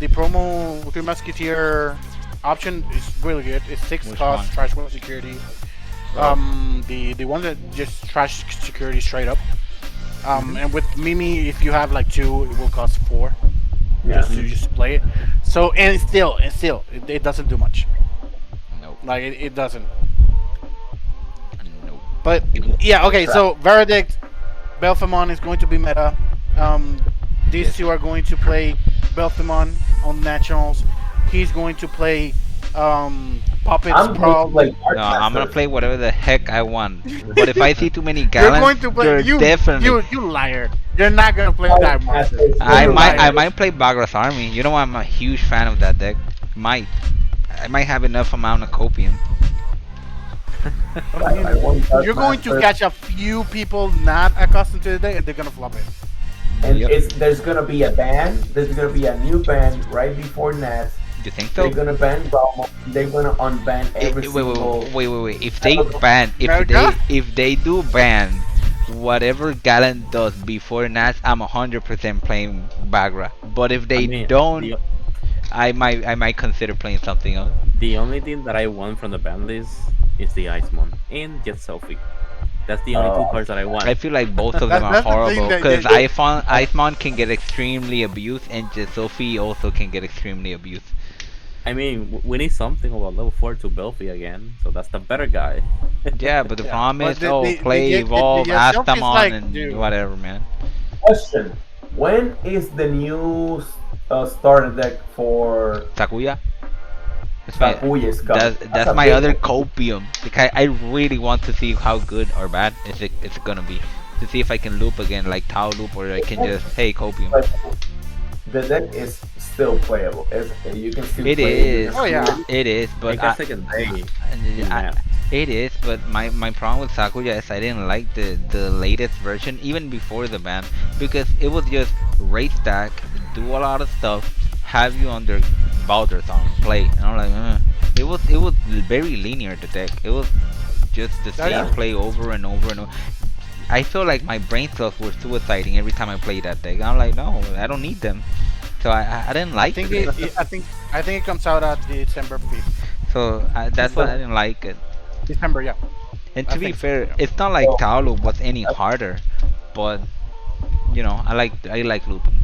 the promo Three Musketeer option is really good. It's 6 Which cost, one? trash 1 security. Oh. The one that just trash security straight up. And with Mimi, if you have like two, it will cost four Yeah. just to just play it. So it doesn't do much. Nope. Like it doesn't. Nope. But yeah, okay. So verdict: Belfamon is going to be meta. Um, these two are going to play Belfamon on nationals. He's going to play Puppets I'm going to Brawl. play No, I'm gonna Artmaster. play whatever the heck I want. But if I see too many You're gallons, going to play you're definitely. you liar. You're not gonna play that monster. Artmaster is I You going might I liar. might play Bagra's army. You know I'm a huge fan of that deck. Might. I might have enough amount of copium. I want You're going to Artmaster. catch a few people not accustomed to the deck, and they're gonna flop it. And Yep. there's gonna be a ban. There's gonna be a new ban right before Nats. You think They're so? gonna ban Belmont. They're gonna unban every Wait, single. wait. If they ban, America? if they do ban whatever Galen does before Nats, I'm 100% playing Bagra. But if they I mean, don't, I might consider playing something else. the only thing that I want from the ban list is the Icemon and Jet Selfie. That's the only two Oh. cards that I want. I feel like both of them are That's the thing horrible that because they- Icemon can get extremely abused and Sophie also can get extremely abused. I mean, we need something about level 4 to Belfie again, so that's the better guy. Yeah, but the Yeah, problem but is, the- play, the- evolve, the Selfie's Astamon, like, and dude. whatever, man. Question: when is the new starter deck for Takuya? That's my, Takuya's coming? that's a my big other one. copium. Like I really want to see how good or bad it's gonna be. To see if I can loop again like Tau loop or I can just, hey, copium. But the deck is still playable. You can still It play is. You can Oh, yeah. still- It is, I but guess second day. it is, but my problem with Sakuya is I didn't like the latest version, even before the ban, because it was just race stack, do a lot of stuff, have you under Baldur's Song, play, and I'm like, it was very linear the deck. It was just the same Yeah. play over and over and over. I feel like my brain cells were suiciding every time I played that deck. I'm like, no, I don't need them. So I didn't I like think it. I think it comes out at December 5th. So that's why I didn't like it. December, yeah. And I to be think so, fair, yeah. it's not like Taolo was any harder, but I like looping.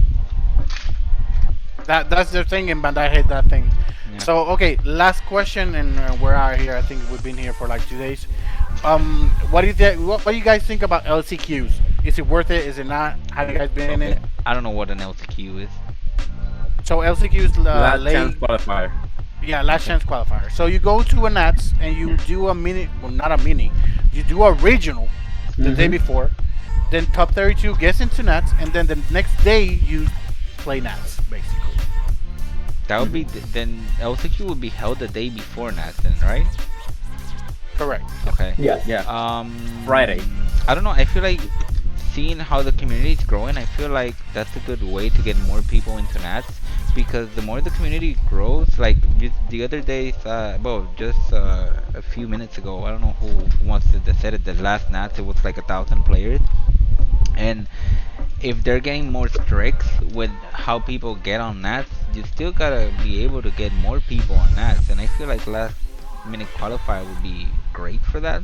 That's the thing, and Bandai hate that thing. Yeah. So okay, last question, and we're out here. I think we've been here for like 2 days. What do you think? What do you guys think about LCQs? Is it worth it? Is it not? Have you guys been in it? I don't know what an LTQ is. So LCQs, Last late, chance qualifier. yeah, last chance qualifier. So you go to a Nats and you do a mini, well, not a mini, you do a regional the day before. Then top 32 gets into Nats, and then the next day you play Nats, basically. That would be then LTQ would be held the day before Nats, then, right? Correct. Okay. Yes. Yeah. Friday. I don't know. I feel like seeing how the community is growing, I feel like that's a good way to get more people into Nats, because the more the community grows, like just the other day, just a few minutes ago, I don't know who wants to that said it. The last Nats, it was like 1,000 players, and if they're getting more strict with how people get on Nats, you still gotta be able to get more people on Nats, and I feel like last minute qualifier would be great for that.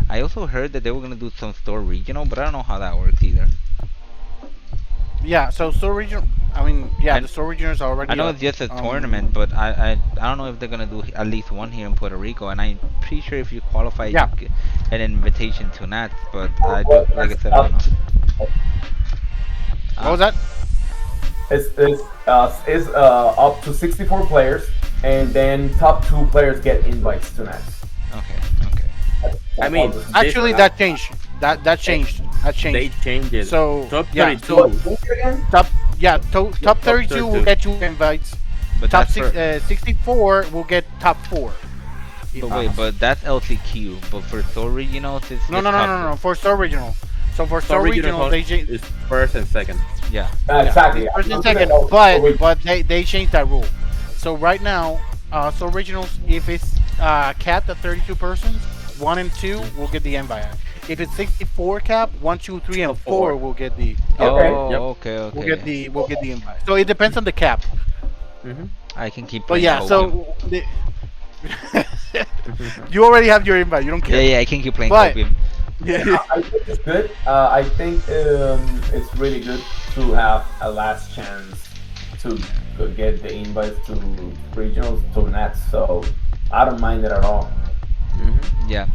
I also heard that they were gonna do some store regional, but I don't know how that works either. Yeah. So store regional. I mean, yeah, And the store regionals are already. I know up. it's just a Um, tournament, but I don't know if they're gonna do at least one here in Puerto Rico, and I'm pretty sure if you qualify, Yeah. you get an invitation to Nats. But I do, like I said, I don't know. What was that? It's up to 64 players, and then top 2 players get invites to Nats. Okay. I mean, Actually, that changed. That changed. That They changed. changed it. So Top yeah, 32. so Again? top 32 will 32. get 2 invites. But Top that's for, 64 will get top 4. but wait, but that's LCQ. But for store regionals, it's No, just no, no, top no, no. For store regional. So for store regional, host they changed. is first and second. Yeah. Exactly. First and I'm second, talking about- but they changed that rule. So right now, store regionals, if it's capped at 32 persons, 1 and 2 will get the invite. If it's 64 cap, 1, 2, 3, and 4 will get the Okay. Oh, Yep. okay. will get the invite. So it depends on the cap. I can keep But playing. yeah, Copium. so you already have your invite. You don't care. Yeah, I can keep playing But- Copium. Yeah, I think it's good. I think it's really good to have a last chance to get the invites to regionals to Nets. So I don't mind it at all. Hmm. Yeah,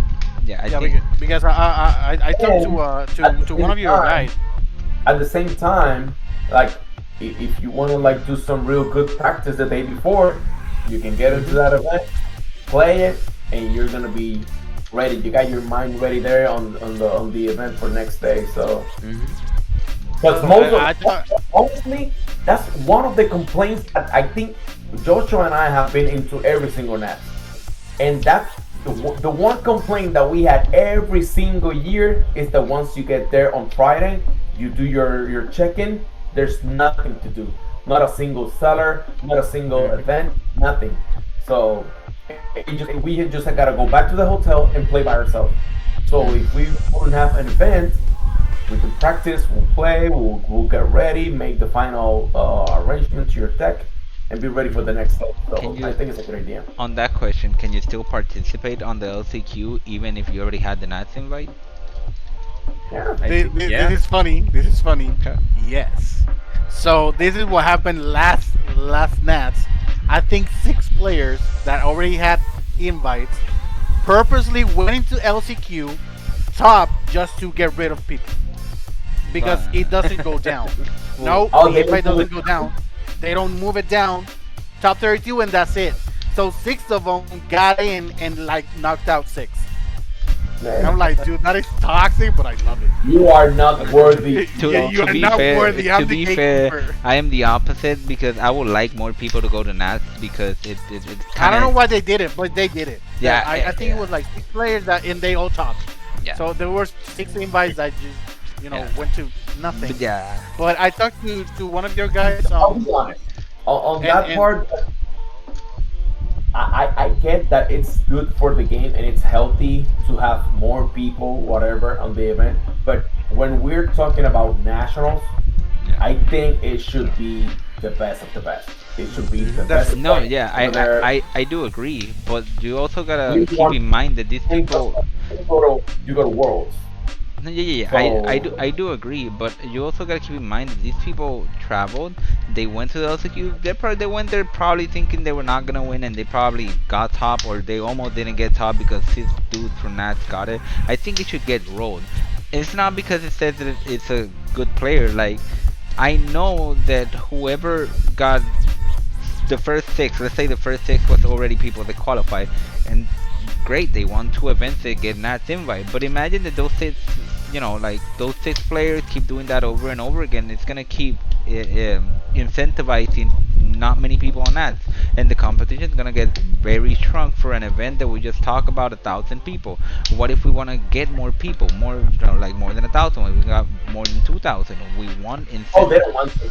yeah. I Yeah, think. because I talked And at to the one same of your time, guys. like if you want to like do some real good practice the day before, you can get into Hmm. that event, play it, and you're gonna be ready. You got your mind ready there on the event for next day. So Hmm. because So most of I thought. honestly, that's one of the complaints that I think Joshua and I have been into every single Nats, and that's the one complaint that we had every single year is that once you get there on Friday, you do your check-in. There's nothing to do, not a single seller, not a single Hmm. event, nothing. So we just gotta go back to the hotel and play by ourselves. So if we wouldn't have an event, we can practice, we'll play, we'll get ready, make the final arrangement to your deck, and be ready for the next day. Can So I you, think it's a good idea. on that question, can you still participate on the LCQ even if you already had the Nats invite? Yeah. I think This yeah. is funny. This is funny. Okay. Yes. So this is what happened last Nats. I think 6 players that already had invites purposely went into LCQ top just to get rid of people because But it doesn't go down. well, No, Oh, the they will invite move doesn't it. go down. They don't move it down. Top 32 and that's it. So 6 of them got in and like knocked out 6. And I'm like, dude, that is toxic, but I love it. You are not worthy. Yeah, to So, you to are be not fair, worthy. I'm the to be fair, gatekeeper. I am the opposite because I would like more people to go to Nats because it I kind don't know of why they did it, but they did it. yeah, I think it was like 6 players that and they all topped. yeah, So there were 6 invites that just yeah, went to nothing. but yeah, But I talked to one of your guys I'll be honest. On that and part, I get that it's good for the game and it's healthy to have more people, whatever, on the event. But when we're talking about nationals, yeah. I think it should be the best of the best. It should be the Hmm. that's best No, players yeah, over there. I do agree, but you also We gotta keep want in mind that these things people. you go to Worlds. No, yeah, yeah, yeah. So I do agree, but you also gotta keep in mind that these people traveled. They went to the LCQ. They went there probably thinking they were not gonna win, and they probably got top, or they almost didn't get top because his dudes from Nats got it. I think it should get rolled. It's not because it says that it's a good player. Like I know that whoever got the first 6, let's say the first 6 was already people that qualified, and great, they won 2 events, they get Nats invite. But imagine that those 6, like those 6 players keep doing that over and over again. It's gonna keep incentivizing not many people on Nats, and the competition is gonna get very shrunk for an event that we just talk about 1,000 people. What if we want to get more people, more, like more than 1,000? We got more than 2,000. We want oh, they incentive. don't want to.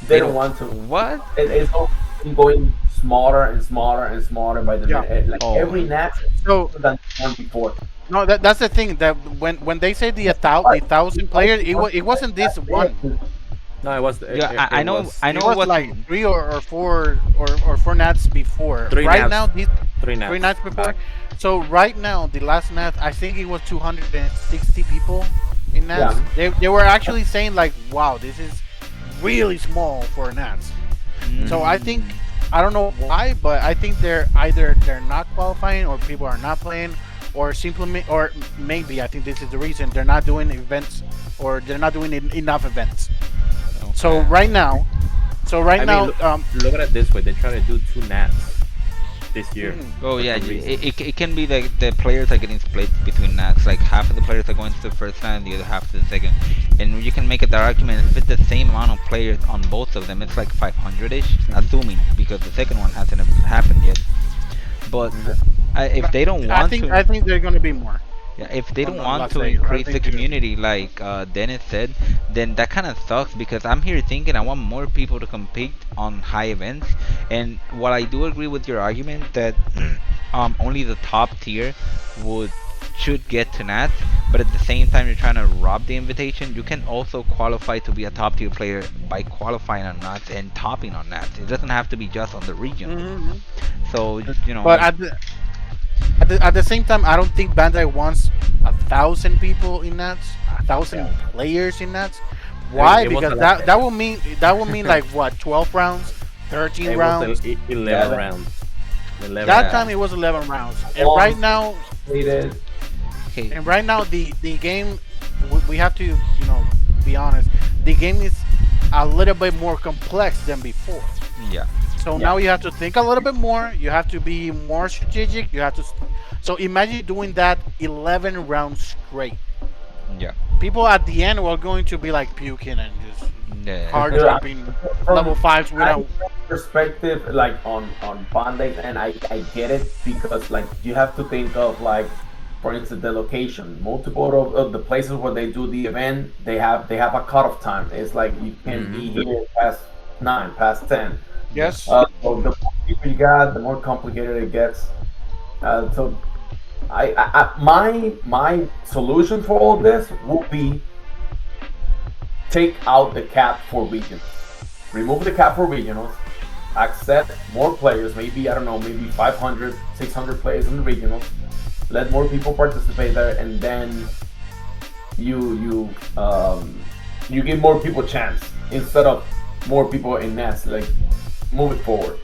They They don't don't. want to. What? It's all going smaller and smaller and smaller by the yeah. minute. Like Oh, every Nats is So smaller than the one before. no, that's the thing that when they say the But 1,000 players, it wasn't this one. No, it was yeah, it I know. was I It know it was was. like 3 or 4 nats before. three Right now, nats, these three 3 nats nats before. back. So right now, the last nat, I think it was 260 people in nats. yeah, They were actually saying like, wow, this is really small for nats. So I think Mm, I don't know why, but I think they're not qualifying or people are not playing or simply or maybe I think this is the reason they're not doing events or they're not doing enough events. So okay. right now, I mean, look at it this way: they try to do 2 nats this year mhm. Oh for yeah, some reason. it can be like the players are getting split between nats. Like half of the players are going to the first nat and the other half to the second. And you can make a direct argument if it's the same amount of players on both of them, it's like 500-ish, assuming because the second one hasn't happened yet. But if they don't I want think to, I think they're gonna be more yeah, if they don't on want Las to Vegas. I increase the think they're community like Dennis said, then that kind of sucks because I'm here thinking I want more people to compete on high events. And while I do agree with your argument that only the top tier would should get to Nats, but at the same time you're trying to rob the invitation, you can also qualify to be a top tier player by qualifying on Nats and topping on Nats. It doesn't have to be just on the regional. hmm So But at the At the same time, I don't think Bandai wants 1,000 people in nets, 1,000 players in nets. Why? It was Because a, that will mean like what, 12 rounds, 13 it was rounds. 11 rounds. 11 That rounds. time Yeah. it was 11 rounds, Long waited. and right now the game, we have to be honest. The game is a little bit more complex than before. Yeah. So Yeah. now you have to think a little bit more. You have to be more strategic. You have to. So imagine doing that 11 rounds straight. Yeah. People at the end were going to be like puking and just Yeah. hard Yeah. dropping level From fives my without. perspective, like on Bandai, and I get it because like you have to think of like, for instance, the location. Multiple of the places where they do the event, they have a cutoff time. It's like you can't be here past 9, past 10. Yeah. Yes. So the more people you got, the more complicated it gets. So my solution for all this will be take out the cap for regions. Remove the cap for regionals. Accept more players. Maybe I don't know. Maybe 500, 600 players in the regionals. Let more people participate there, and then you give more people chance instead of more people in nets. Like move it forward.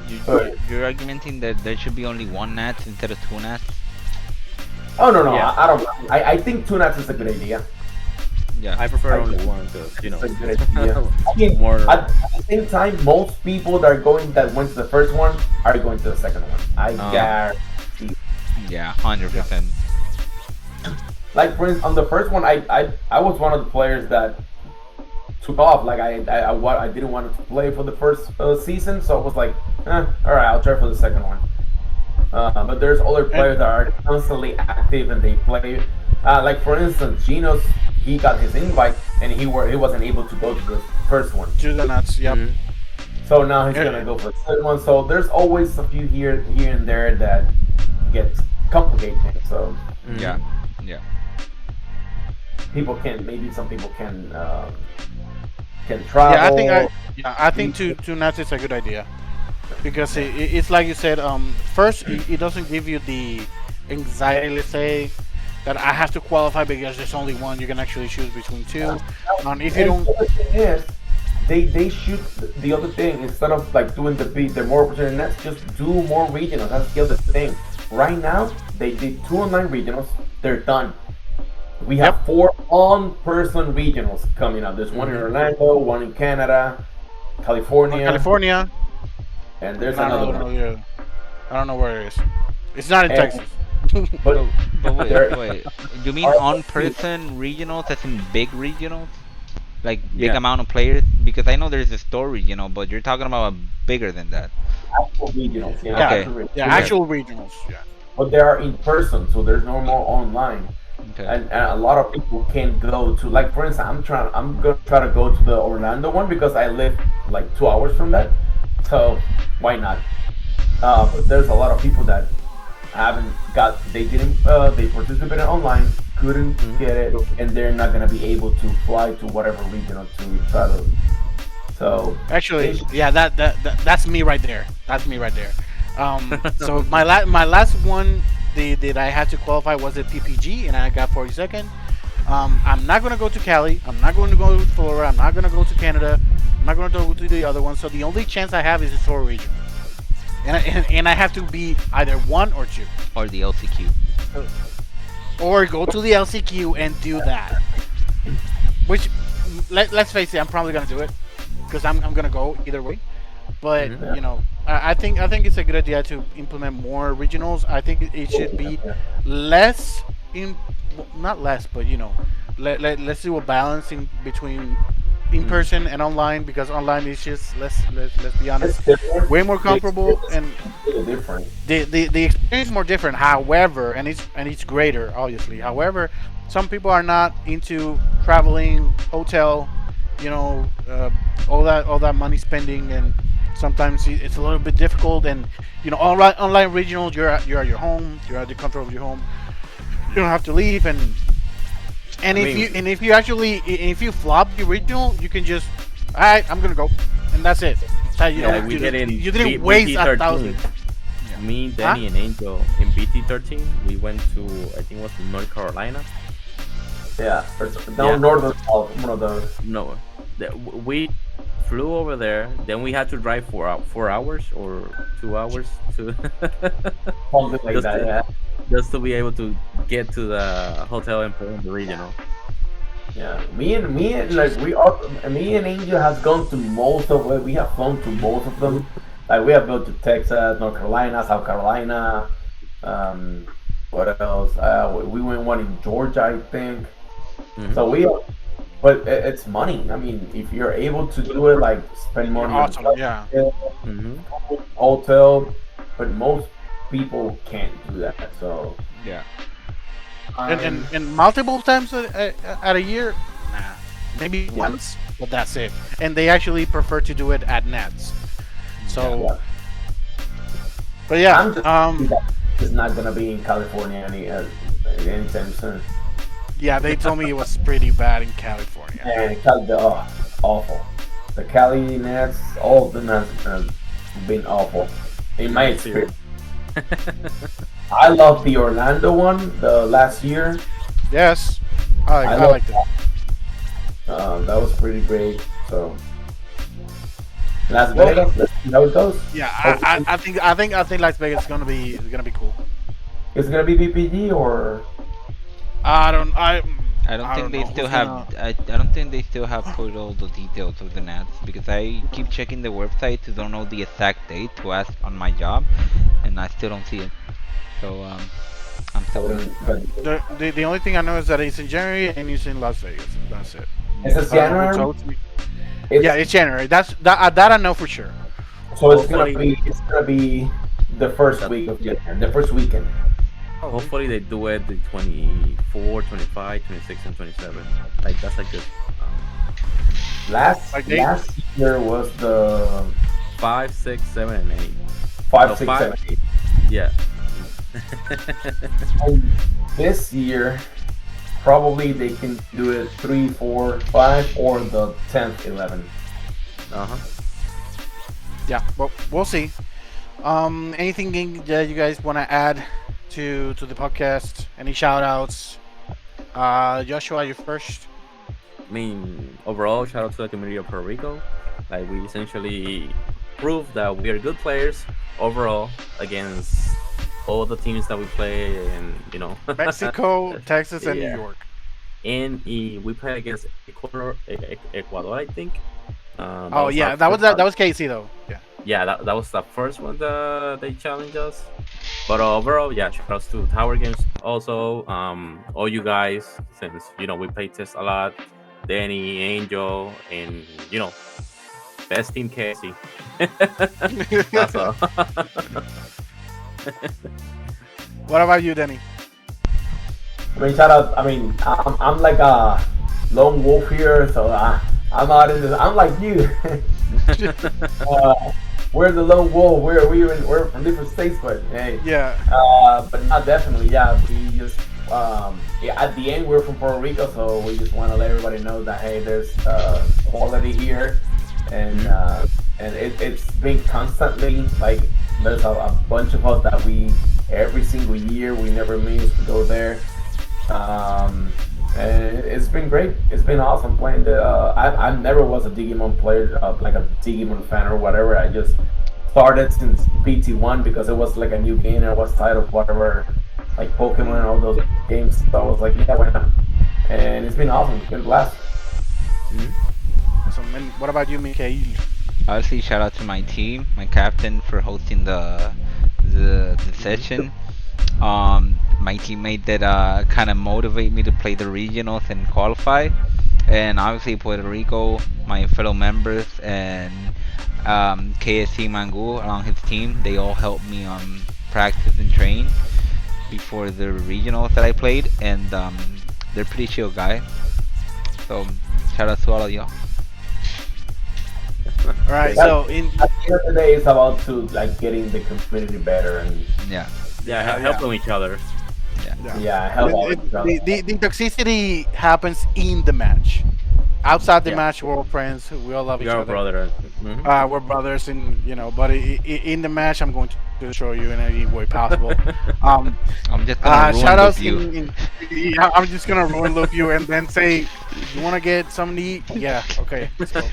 You, But you're argumenting that there should be only one net instead of two nets. oh no, Yeah. I don't. I think two nets is a good idea. Yeah. I prefer only one because It's a good idea. I mean, more. at the same time, most people that went to the first one are going to the second one. I guarantee. Yeah. 100%. Like for instance, on the first one, I was one of the players that took off. Like I didn't want to play for the first season, so I was like, all right, I'll try for the second one. But there's other players that are constantly active and they play. Like for instance, Genos, he got his invite and he wasn't able to go to the first one. To the nuts. Yep. So now he's Yeah. gonna go for the second one. So there's always a few here and there that get complicated. So Yeah. Yeah. people can maybe some people can travel. I think two nuts is a good idea because it's like you said. First, it doesn't give you the anxiety. Let's say that I have to qualify because there's only one. You can actually choose between two. If you don't, The other thing is, they shoot the other thing instead of like doing the more opportunity nets, just do more regionals. That's the other thing. Right now, they did 2 online regionals. They're done. We have 4 on-person regionals coming up. There's one in Orlando, one in Canada, California, California, and there's I another don't know. one. Yeah, I don't know where it is. It's not in And- Texas. But But There- wait. You mean Are- on-person regionals, as in big regionals? Like big Yeah. amount of players? Because I know there's a store regional, but you're talking about bigger than that. actual regionals, yeah, Yeah, Okay. actual regionals. Yeah, actual regionals. Yeah. But they are in person, so there's no more online. Okay. And a lot of people can't go to, like for instance, I'm gonna try to go to the Orlando one because I live like 2 hours from that, so why not? But there's a lot of people that they participated online, couldn't get it, and they're not gonna be able to fly to whatever regional to try to. So Actually, yeah, that's me right there. That's me right there. So my last one that I had to qualify was at PPG, and I got 42nd. I'm not gonna go to Cali. I'm not going to go to Florida. I'm not gonna go to Canada. I'm not gonna go to the other one. So the only chance I have is the Tour region, and I have to be either 1 or 2, Or the LCQ. or go to the LCQ and do that. Which, let's face it, I'm probably gonna do it because I'm gonna go either way. But I think it's a good idea to implement more regionals. I think it should be less not less, but let's do a balance in between in person and online, because online is just let's be honest, it's different. way more comparable, and It's different. the experience is more different. However, and it's greater, obviously. However, some people are not into traveling, hotel, all that money spending, and sometimes it's a little bit difficult. And online regionals, you're at your home, you're at the control of your home. You don't have to leave, and if you flop the regional, you can just, all right, I'm gonna go, and that's it. So, Yeah, we did in you didn't B- waste BG13. 1,000. Me, Huh? Danny, and Angel in BT13, we went to, I think it was North Carolina. Yeah, no Yeah, northern south, one of those. no, we flew over there. Then we had to drive for 4 hours or 2 hours to Something like just that. to, Yeah, just to be able to get to the hotel and play in the regional. yeah. Me and like we are. Me and Angel has gone to most of it. We have flown to most of them. Like we have gone to Texas, North Carolina, South Carolina. Um, what else? We went one in Georgia, I think. Hmm. So but it's money. I mean, if you're able to do it, like spend You're money on awesome. Yeah. Hmm. hotel, but most people can't do that. So Yeah. I'm And multiple times at a year, nah, maybe yeah, once, but that's it. And they actually prefer to do it at Nets. Yeah. So, yeah. but yeah, I'm just happy that it's not gonna be in California anytime soon. yeah, they told me it was pretty bad in California. And Cali, awful. The Cali Nets, all of them has been awful in my Me too. experience. I love the Orlando one, the last year. Yes, I I love liked it. that was pretty great. So Las Well, Vegas, let's see how it goes. yeah, Hopefully, I think Las Vegas is gonna be cool. it's gonna be PPG or I don't I I don't I think don't they know still who's have. gonna. I don't think they still have put all the details of the Nats because I keep checking the website to don't know the exact date to ask on my job, and I still don't see it. So I'm I still waiting. wouldn't. But The only thing I know is that it's in January and it's in Las Vegas. That's it. it's Yeah. a I don't know who January. told me. Yeah, It's it's January. That I know for sure. so Hopefully, it's gonna be the first that week of January, the first weekend. Okay. hopefully they do it the 24, 25, 26, and 27. Like that's a good Like they Last year was the 5, 6, 7, and 8. five, No, six, seven, 5. eight. Yeah. And this year, probably they can do it 3, 4, 5, or the 10th, 11. Uh-huh. yeah, but we'll see. Anything that you guys want to add to the podcast? Any shout outs? Joshua, you first. I mean, overall, shout out to the community of Puerto Rico. Like we essentially proved that we are good players overall against all the teams that we play, and Mexico, Texas, and New yeah. York. And we played against Ecuador, I think. That Oh was our yeah, that was first that. That time. was Casey though. Yeah. Yeah, that was the first one that they challenged us. But overall, yeah, shout outs to Tower Games also. All you guys, since we play test a lot. Danny, Angel, and best team KC. That's all. What about you, Denny? I mean, shout out. I mean, I'm like a lone wolf here, so I'm out in this. I'm like you. We're the lone wolf. We're from different states, but hey. Yeah. But not definitely. Yeah, we just yeah, at the end we're from Puerto Rico, so we just want to let everybody know that hey, there's quality here, and it's been constantly like there's a bunch of us that we every single year we never miss. We go there. And it's been great. It's been awesome playing the. I never was a Digimon player, like a Digimon fan or whatever. I just started since PT1 because it was like a new game. And I was tired of whatever, like Pokemon and all those games. So I was like, yeah, why not? And it's been awesome. It's been a blast. So, and what about you, Mikhail? Obviously, shout out to my team, my captain for hosting the session. My teammate that kind of motivate me to play the regionals and qualify, and obviously Puerto Rico, my fellow members, and KSC Mangu along his team. They all helped me practice and train before the regionals that I played, and they're pretty chill guys. So shout out to all of y'all. All right. That- So in At the end of the day, it's about to like getting the community better and Yeah, Yeah, helping each other. yeah, help out It- each other. the toxicity happens in the match. Outside the Yeah. match, we're all friends. We all love We each are other. brother. Hmm. We're brothers, and but in the match, I'm going to destroy you in any way possible. Um, I'm just gonna Shout ruin loop outs you. yeah, I'm just gonna ruin loop you and then say, you want to get some neat? Yeah, okay, let's go.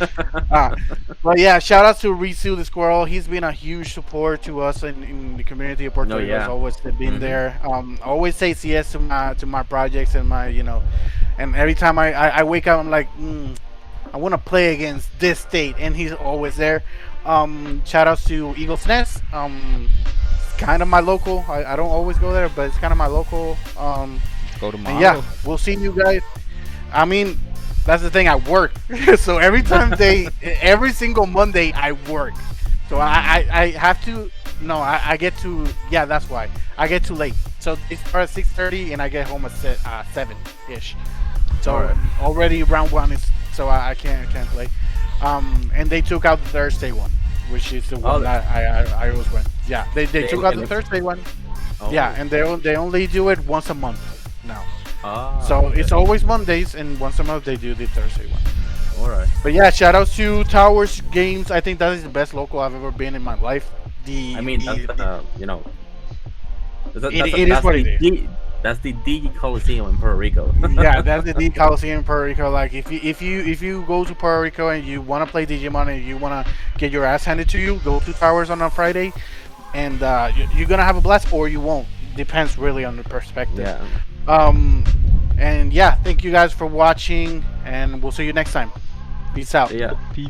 Uh, but yeah, shout outs to Risu the Squirrel. He's been a huge support to us in the community of Puerto No, Rico. Has yeah. always been Hmm. there. Always says yes to my projects and my and every time I wake up, I'm like, I want to play against this state, and he's always there. Shout outs to Eagles Nest. It's kind of my local. I don't always go there, but it's kind of my local. Go And yeah, tomorrow. we'll see you guys. I mean, that's the thing. I work, so every single Monday, I work. So I have to. No, I get to. Yeah, that's why I get too late. So they start at 6:30, and I get home at 7 ish. All So right. already round one is. So I can't play. And they took out the Thursday one, which is the Oh, one that I always win. Yeah, they took out and the it's, Thursday one. Yeah, oh. and they only do it once a month now. Ah, So okay. it's always Mondays, and once a month they do the Thursday one. All right. But yeah, shout outs to Towers Games. I think that is the best local I've ever been in my life. I mean, It is what it is. That's the Digi Coliseum in Puerto Rico. Yeah, that's the D Coliseum in Puerto Rico. Like if you go to Puerto Rico and you want to play Digimon and you want to get your ass handed to you, go to Towers on a Friday, and you're gonna have a blast, or you won't. Depends really on the perspective. Yeah. Um, and yeah, thank you guys for watching, and we'll see you next time. Peace out. Yeah. Peace.